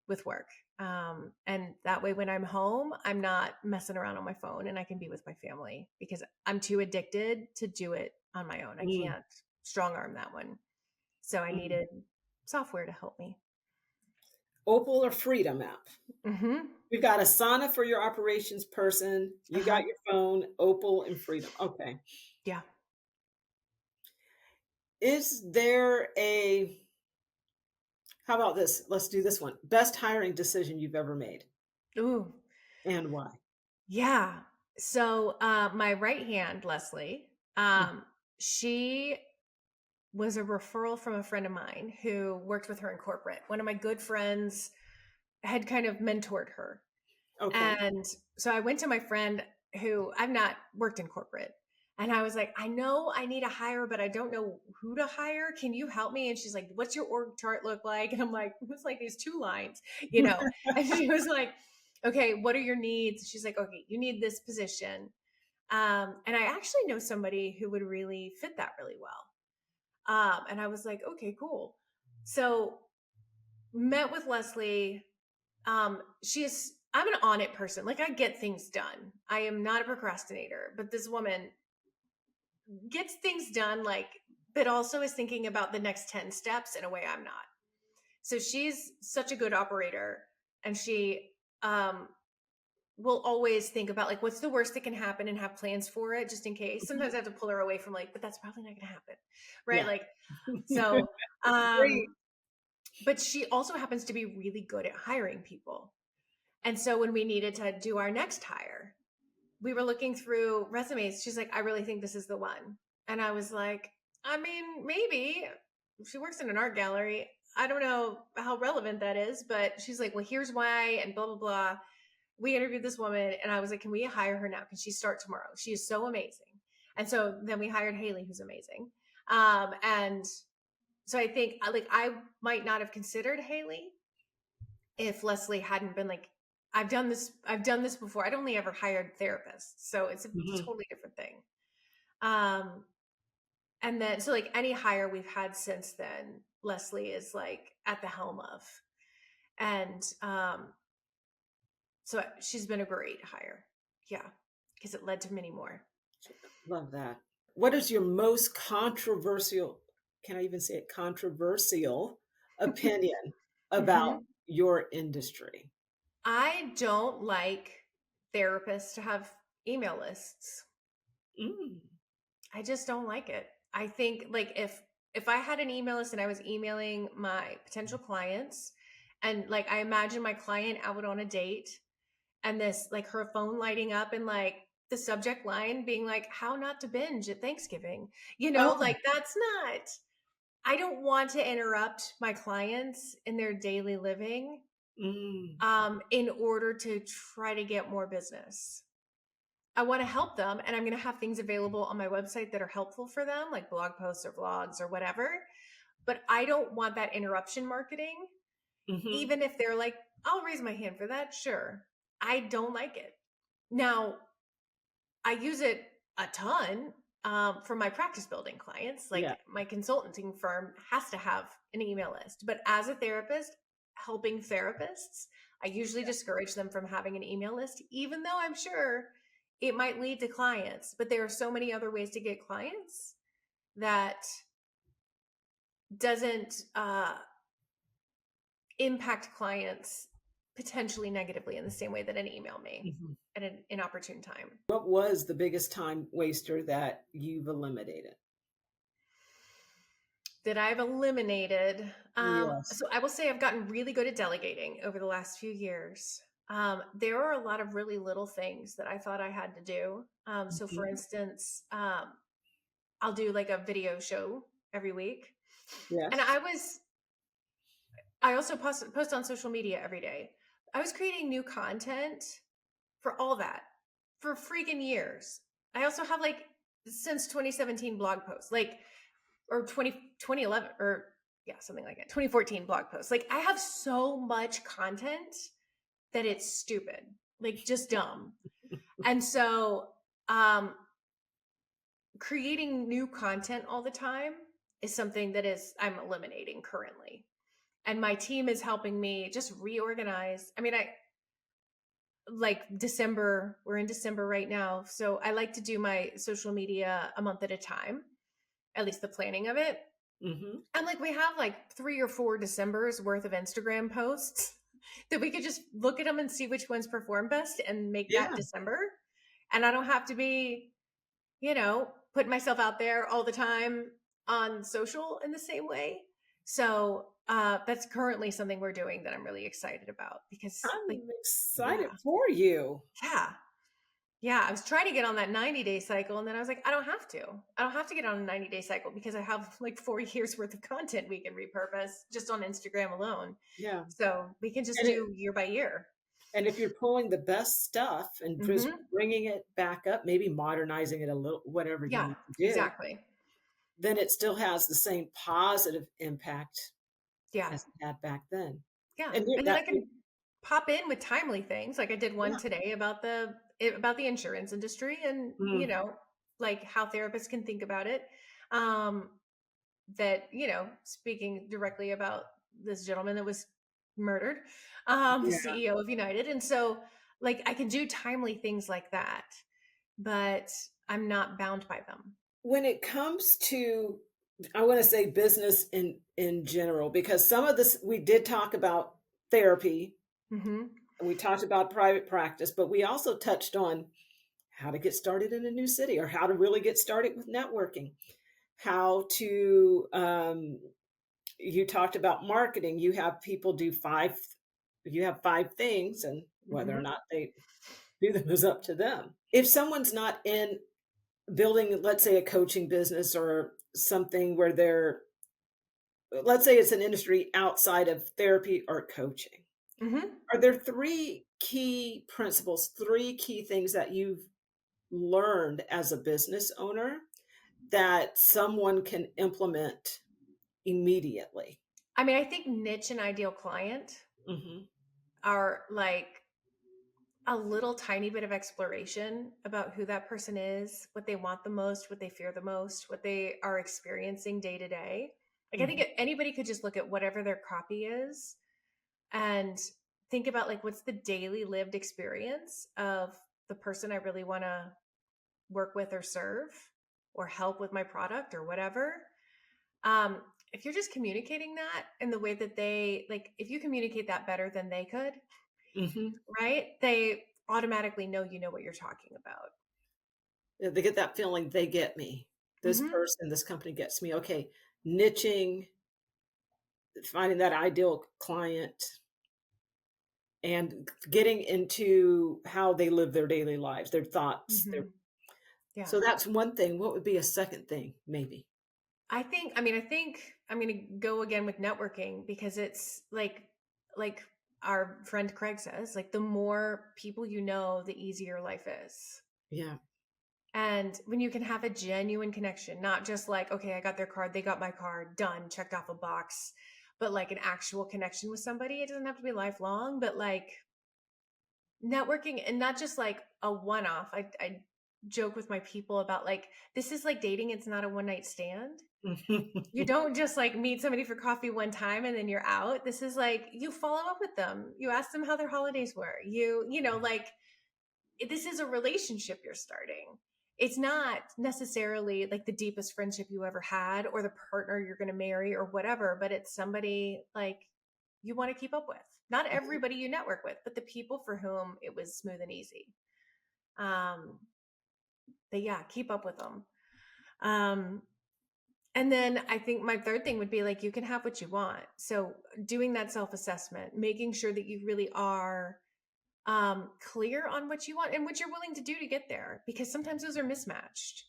S2: with work. And that way, when I'm home, I'm not messing around on my phone, and I can be with my family, because I'm too addicted to do it on my own. I
S1: Mm,
S2: can't strong arm that one. So I
S1: mm.
S2: needed software to help me.
S1: Opal or Freedom app?
S2: Mm-hmm.
S1: We've got Asana for your operations person. You
S2: Uh-huh.
S1: got your phone, Opal and Freedom. Okay.
S2: Yeah.
S1: Is there how about this? Let's do this one. Best hiring decision you've ever made
S2: Ooh.
S1: and why?
S2: Yeah. So my right hand, Leslie,
S1: Mm.
S2: she was a referral from a friend of mine who worked with her in corporate. One of my good friends had kind of mentored her.
S1: Okay.
S2: And so I went to my friend, who I've not worked in corporate. And I was like, I know I need a hire, but I don't know who to hire. Can you help me? And she's like, what's your org chart look like? And I'm like, it's like these 2 lines, you know? And she was like, okay, what are your needs? She's like, okay, you need this position. And I actually know somebody who would really fit that really well. And I was like, okay, cool. So met with Leslie. I'm an on it person. Like, I get things done. I am not a procrastinator, but this woman gets things done, like, but also is thinking about the next 10 steps in a way I'm not. So she's such a good operator, and she will always think about, like, what's the worst that can happen and have plans for it just in case. Sometimes I have to pull her away from, like, but that's probably not going to happen. Right.
S1: Yeah.
S2: Like, so,
S1: Great.
S2: but she also happens to be really good at hiring people. And so when we needed to do our next hire, we were looking through resumes. She's like, I really think this is the one. And I was like, I mean, maybe. She works in an art gallery. I don't know how relevant that is, but she's like, well, here's why, and blah, blah, blah. We interviewed this woman, and I was like, can we hire her now? Can she start tomorrow? She is so amazing. And so then we hired Haley, who's amazing. And so I think, like, I might not have considered Haley if Leslie hadn't been like, I've done this before. I'd only ever hired therapists. So it's a totally different thing. And then, so like any hire we've had since then, Leslie is like at the helm of. And so she's been a great hire. Yeah. Because it led to many more.
S1: Love that. What is your most controversial, can I even say it, controversial opinion about your industry?
S2: I don't like therapists to have email lists. I just don't like it. I think, like, if I had an email list and I was emailing my potential clients, and like, I imagine my client out on a date, and this, like, her phone lighting up and like the subject line being like, how not to binge at Thanksgiving, like, that's not, I don't want to interrupt my clients in their daily living in order to try to get more business. I want to help them, and I'm going to have things available on my website that are helpful for them, like blog posts or vlogs or whatever. But I don't want that interruption marketing, even if they're like, I'll raise my hand for that. Sure. I don't like it. Now, I use it a ton for my practice building clients. Like, my consulting firm has to have an email list. But as a therapist, helping therapists, I usually discourage them from having an email list, even though I'm sure it might lead to clients. But there are so many other ways to get clients that doesn't impact clients potentially negatively in the same way that an email may at an inopportune time.
S1: What was the biggest time waster that you've eliminated?
S2: That I've eliminated.
S1: Yes.
S2: So I will say I've gotten really good at delegating over the last few years. There are a lot of really little things that I thought I had to do. So for instance, I'll do like a video show every week.
S1: Yes.
S2: And I also post on social media every day. I was creating new content for all that for freaking years. I also have, like, since 2017 blog posts, like, or 2011 or something like that, 2014 blog posts. Like, I have so much content that it's stupid, like, just dumb. And so creating new content all the time is something that I'm eliminating currently. And my team is helping me just reorganize. I mean, like December, we're in December right now. So I like to do my social media a month at a time, at least the planning of it. And like, we have like 3 or 4 December's worth of Instagram posts that we could just look at them and see which ones perform best and make that December. And I don't have to be, putting myself out there all the time on social in the same way. So that's currently something we're doing that I'm really excited about, because
S1: I'm excited for you.
S2: Yeah. I was trying to get on that 90-day cycle, and then I was like, I don't have to get on a 90-day cycle, because I have like 4 years worth of content we can repurpose just on Instagram alone.
S1: Yeah.
S2: So we can just do year by year.
S1: And if you're pulling the best stuff and just bringing it back up, maybe modernizing it a little, whatever you need to do.
S2: Exactly.
S1: Then it still has the same positive impact as it had back then.
S2: Yeah. And then I can pop in with timely things. Like I did one today about the insurance industry, and, like, how therapists can think about it. that, speaking directly about this gentleman that was murdered, the
S1: Yeah.
S2: CEO of United. And so like I can do timely things like that, but I'm not bound by them.
S1: When it comes to, I want to say business in general, because some of this we did talk about therapy
S2: Hmm.
S1: and we talked about private practice, but we also touched on how to get started in a new city or how to really get started with networking, how to you talked about marketing. You have people do you have 5 things, and whether or
S2: Hmm.
S1: not they do them is up to them. If someone's not in building, let's say, a coaching business or something where they're, let's say it's an industry outside of therapy or coaching,
S2: Hmm.
S1: are there 3 key principles, 3 key things that you've learned as a business owner that someone can implement immediately?
S2: I mean, I think niche and ideal client
S1: Hmm.
S2: are like a little tiny bit of exploration about who that person is, what they want the most, what they fear the most, what they are experiencing day to day. Like I think
S1: Hmm.
S2: anybody could just look at whatever their copy is and think about like what's the daily lived experience of the person I really want to work with or serve or help with my product or whatever. Um, if you're just communicating that in the way that they like, if you communicate that better than they could,
S1: Hmm.
S2: right? They automatically know you know what you're talking about.
S1: They get that feeling, they get me. This
S2: Hmm.
S1: person, this company gets me. Okay, niching, finding that ideal client, and getting into how they live their daily lives, their thoughts. Their,
S2: Hmm. Yeah.
S1: so that's one thing. What would be a second thing, maybe?
S2: I think I'm going to go again with networking because it's like our friend Craig says, like the more people you know, the easier life is.
S1: Yeah.
S2: And when you can have a genuine connection, not just like, okay, I got their card, they got my card, done, checked off a box, but like an actual connection with somebody. It doesn't have to be lifelong, but like networking and not just like a one off. I joke with my people about like, this is like dating, it's not a one night stand. You don't just like meet somebody for coffee one time and then you're out. This is like you follow up with them. You ask them how their holidays were. Like this is a relationship you're starting. It's not necessarily like the deepest friendship you ever had or the partner you're going to marry or whatever, but it's somebody like you want to keep up with. Not everybody you network with, but the people for whom it was smooth and easy. Um, but yeah, keep up with them. Um, and then I think my third thing would be like you can have what you want. So doing that self-assessment, making sure that you really are clear on what you want and what you're willing to do to get there, because sometimes those are mismatched.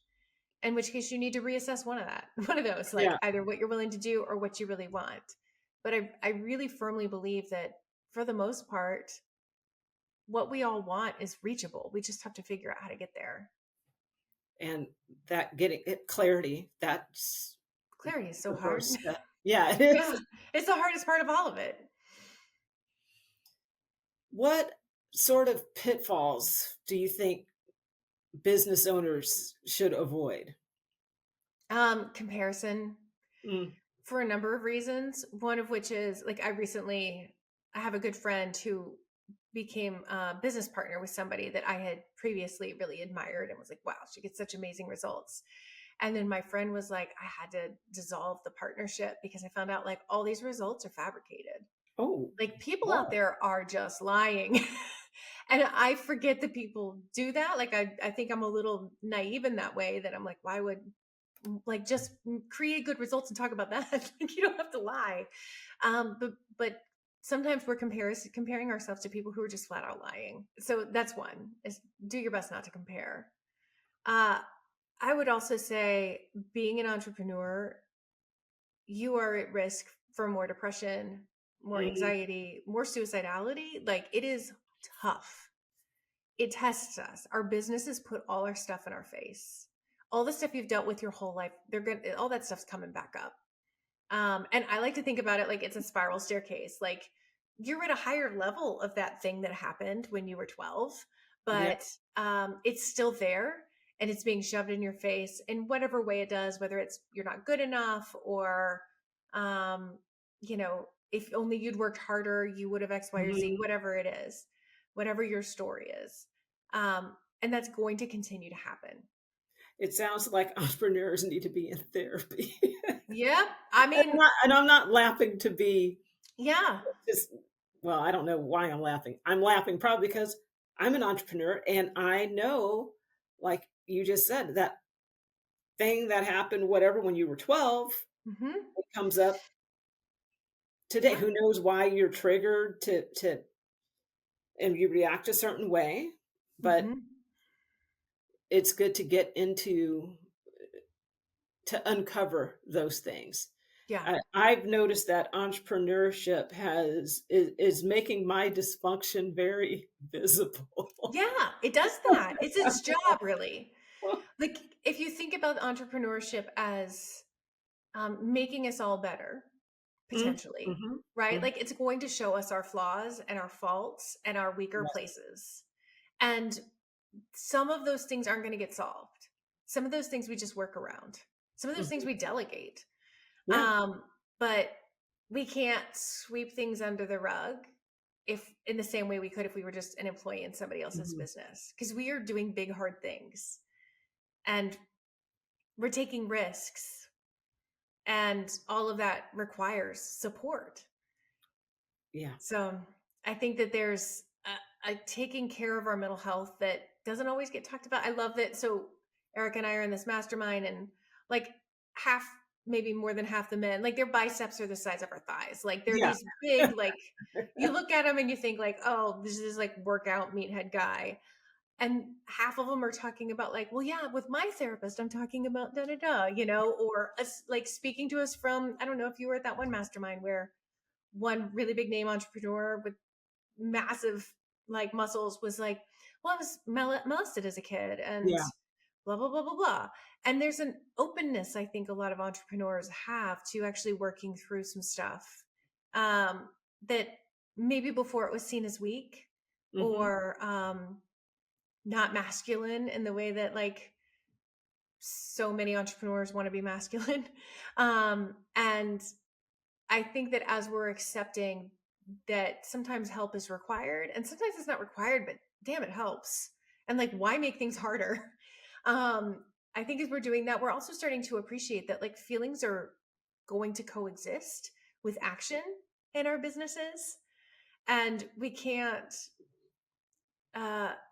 S2: In which case you need to reassess one of those, like
S1: Yeah.
S2: either what you're willing to do or what you really want. But I really firmly believe that for the most part, what we all want is reachable. We just have to figure out how to get there.
S1: And that getting it clarity, that's
S2: Clarity is so
S1: the
S2: hard.
S1: first step. Yeah, it
S2: Yeah,
S1: is.
S2: it's the hardest part of all of it.
S1: What sort of pitfalls do you think business owners should avoid?
S2: Comparison
S1: Mm.
S2: for a number of reasons. One of which is like I have a good friend who became a business partner with somebody that I had previously really admired and was like, wow, she gets such amazing results. And then my friend was like, I had to dissolve the partnership because I found out like all these results are fabricated.
S1: Oh,
S2: Like people out
S1: wow.
S2: there are just lying. And I forget that people do that. Like I think I'm a little naive in that way that I'm like, why would like just create good results and talk about that? Like you don't have to lie. But sometimes we're comparing ourselves to people who are just flat out lying. So that's one is do your best not to compare. Uh, I would also say being an entrepreneur, you are at risk for more depression, more
S1: Mhm.
S2: anxiety, more suicidality. Like it is tough. It tests us. Our businesses put all our stuff in our face. All the stuff you've dealt with your whole life, all that stuff's coming back up. And I like to think about it like it's a spiral staircase. Like you're at a higher level of that thing that happened when you were 12,
S1: Yeah.
S2: but it's still there. and it's being shoved in your face in whatever way it does, whether it's you're not good enough or, um, you know, if only you'd worked harder, you would have X, Y, or Z,
S1: Mhm.
S2: whatever it is, whatever your story is. And that's going to continue to happen.
S1: It sounds like entrepreneurs need to be in therapy.
S2: Yeah. I mean,
S1: And I'm not laughing to be
S2: yeah.
S1: just, well, I don't know why I'm laughing. I'm laughing probably because I'm an entrepreneur and I know, like you just said, that thing that happened, whatever, when you were 12,
S2: Hmm.
S1: it comes up today.
S2: Yeah.
S1: Who knows why you're triggered and you react a certain way, but
S2: Hmm.
S1: it's good to get into to uncover those things.
S2: Yeah.
S1: I've noticed that entrepreneurship is making my dysfunction very visible.
S2: Yeah. It does that. It's its job, really. Like, if you think about entrepreneurship as making us all better,
S1: Mm,
S2: potentially,
S1: mhm,
S2: right?
S1: mhm.
S2: Like, it's going to show us our flaws and our faults and our weaker
S1: Yes.
S2: places. And some of those things aren't going to get solved. Some of those things we just work around. Some of those things
S1: Mhm.
S2: we delegate.
S1: Yeah.
S2: Um, but we can't sweep things under the rug if in the same way we could if we were just an employee in somebody else's
S1: Mhm.
S2: business, because we are doing big hard things and we're taking risks, and all of that requires support.
S1: Yeah.
S2: So I think that there's a taking care of our mental health that doesn't always get talked about. I love that. So Eric and I are in this mastermind, and like half, maybe more than half the men, like their biceps are the size of our thighs. Like they're
S1: Yeah.
S2: these big, like you look at them and you think like, oh, this is like workout meathead guy. And half of them are talking about like, well, yeah, with my therapist, I'm talking about da da da, or us like speaking to us from, I don't know if you were at that one mastermind where one really big name entrepreneur with massive like muscles was like, well, I was molested as a kid and
S1: Yeah.
S2: blah, blah, blah, blah, blah. And there's an openness I think a lot of entrepreneurs have to actually working through some stuff um, that maybe before it was seen as weak
S1: Mhm.
S2: or not masculine in the way that like so many entrepreneurs want to be masculine. And I think that as we're accepting that sometimes help is required and sometimes it's not required, but damn, it helps. And like, why make things harder? I think as we're doing that, we're also starting to appreciate that like feelings are going to coexist with action in our businesses. And we can't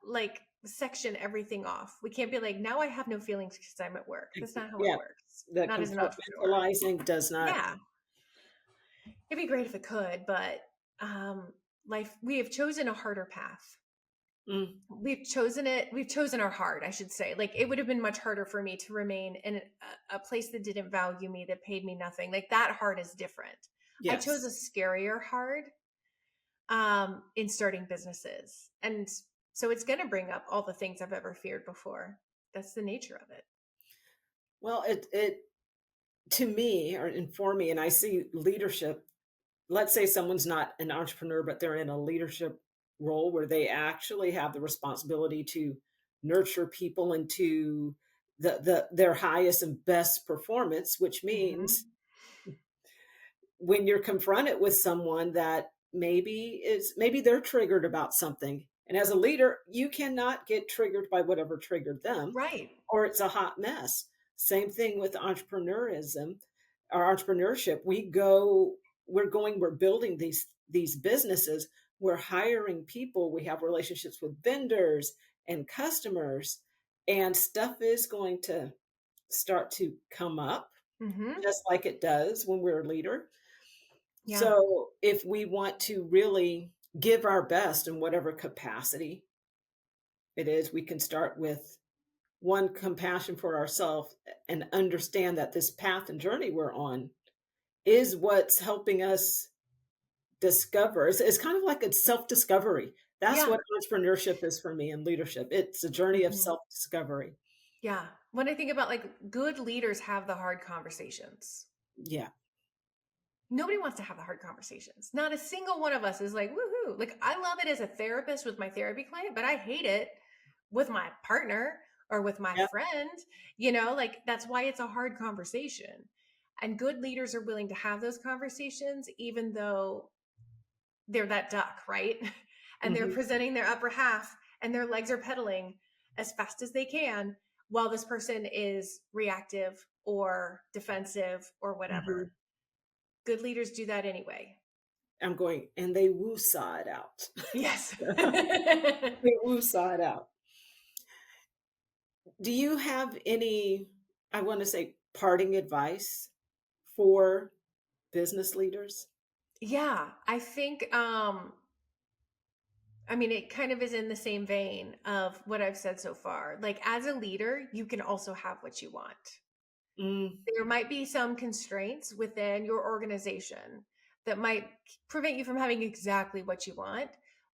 S2: like section everything off. We can't be like, now I have no feelings because I'm at work. That's not how it
S1: Yeah.
S2: works.
S1: The
S2: Not as an entrepreneur.
S1: compartmentalizing does not.
S2: Yeah. It'd be great if it could, but life, we have chosen a harder path.
S1: Mm,
S2: We've chosen it. We've chosen our hard, I should say. Like it would have been much harder for me to remain in a place that didn't value me, that paid me nothing. Like that hard is different. I chose a
S1: yes.
S2: scarier hard in starting businesses. And so it's going to bring up all the things I've ever feared before. That's the nature of it.
S1: Well, it to me, or and for me, and I see leadership, let's say someone's not an entrepreneur, but they're in a leadership role where they actually have the responsibility to nurture people into their highest and best performance, which means
S2: Hmm.
S1: when you're confronted with someone that maybe they're triggered about something, and as a leader you cannot get triggered by whatever triggered them,
S2: Right.
S1: or it's a hot mess. Same thing with entrepreneurism or entrepreneurship. We're building these businesses, we're hiring people, we have relationships with vendors and customers, and stuff is going to start to come up
S2: Hmm.
S1: just like it does when we're a leader.
S2: Yeah.
S1: So if we want to really give our best in whatever capacity it is, we can start with one, compassion for ourselves, and understand that this path and journey we're on is what's helping us discover. It's kind of like a self-discovery. That's
S2: Yeah.
S1: what entrepreneurship is for me, and leadership. It's a journey of
S2: Hmm.
S1: self-discovery.
S2: Yeah. When I think about like good leaders have the hard conversations.
S1: Yeah.
S2: Nobody wants to have the hard conversations. Not a single one of us is like, woohoo. Like, I love it as a therapist with my therapy client, but I hate it with my partner or with my
S1: Yep.
S2: friend, like that's why it's a hard conversation. And good leaders are willing to have those conversations, even though they're that duck, right? And they're
S1: Mhm.
S2: presenting their upper half and their legs are pedaling as fast as they can while this person is reactive or defensive or
S1: Mhm.
S2: whatever. Good leaders do that anyway.
S1: I'm going, and they woo-saw it out.
S2: Yes.
S1: They woo-saw it out. Do you have any, I want to say, parting advice for business leaders?
S2: Yeah, I think I mean it kind of is in the same vein of what I've said so far. Like as a leader, you can also have what you want.
S1: Mm,
S2: There might be some constraints within your organization that might prevent you from having exactly what you want.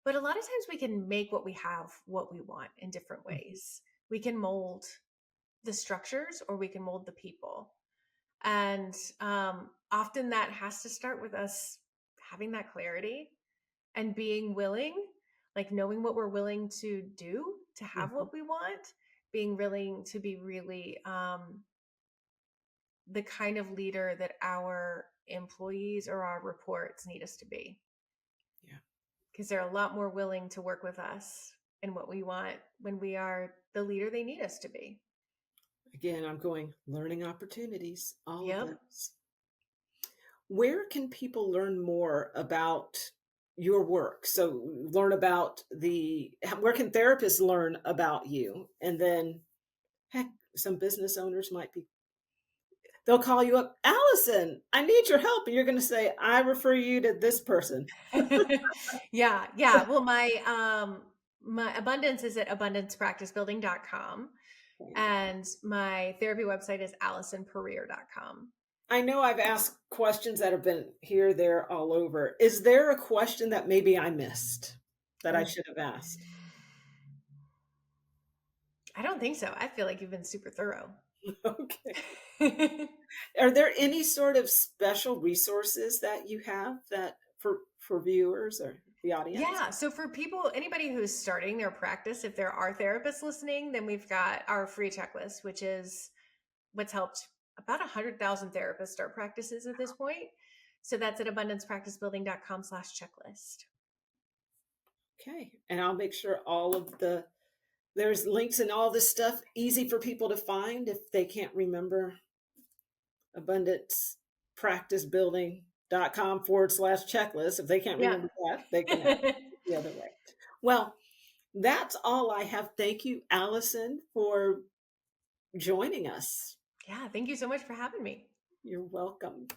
S2: But a lot of times we can make what we have what we want in different
S1: mhm.
S2: ways. We can mold the structures or we can mold the people. And often that has to start with us having that clarity and being willing, like knowing what we're willing to do to have
S1: Mhm.
S2: what we want, being willing to be really the kind of leader that our employees or our reports need us to be,
S1: Yeah.
S2: because they're a lot more willing to work with us and what we want when we are the leader they need us to be.
S1: Again, I'm going learning opportunities, all of
S2: Yep.
S1: those. Where can people learn more about your work? So learn about where can therapists learn about you? And then heck, some business owners might be, they'll call you up, Allison, I need your help. And you're going to say, I refer you to this person.
S2: Yeah, yeah. Well, my abundance is at abundancepracticebuilding.com and my therapy website is allisonpuryear.com.
S1: I know I've asked questions that have been here, there, all over. Is there a question that maybe I missed that I
S2: Oh,
S1: should have asked?
S2: I don't think so. I feel like you've been super thorough.
S1: Okay. Are there any sort of special resources that you have that for viewers or the audience?
S2: Yeah. So for people, anybody who's starting their practice, if there are therapists listening, then we've got our free checklist, which is what's helped about 100,000 therapists start practices at this point. So that's at abundancepracticebuilding.com/checklist.
S1: Okay. And I'll make sure there's links and all this stuff easy for people to find if they can't remember abundancepracticebuilding.com/checklist. If they can't
S2: Yeah.
S1: remember that, they can access it the other way. Well, that's all I have. Thank you, Allison, for joining us.
S2: Yeah. Thank you so much for having me.
S1: You're welcome.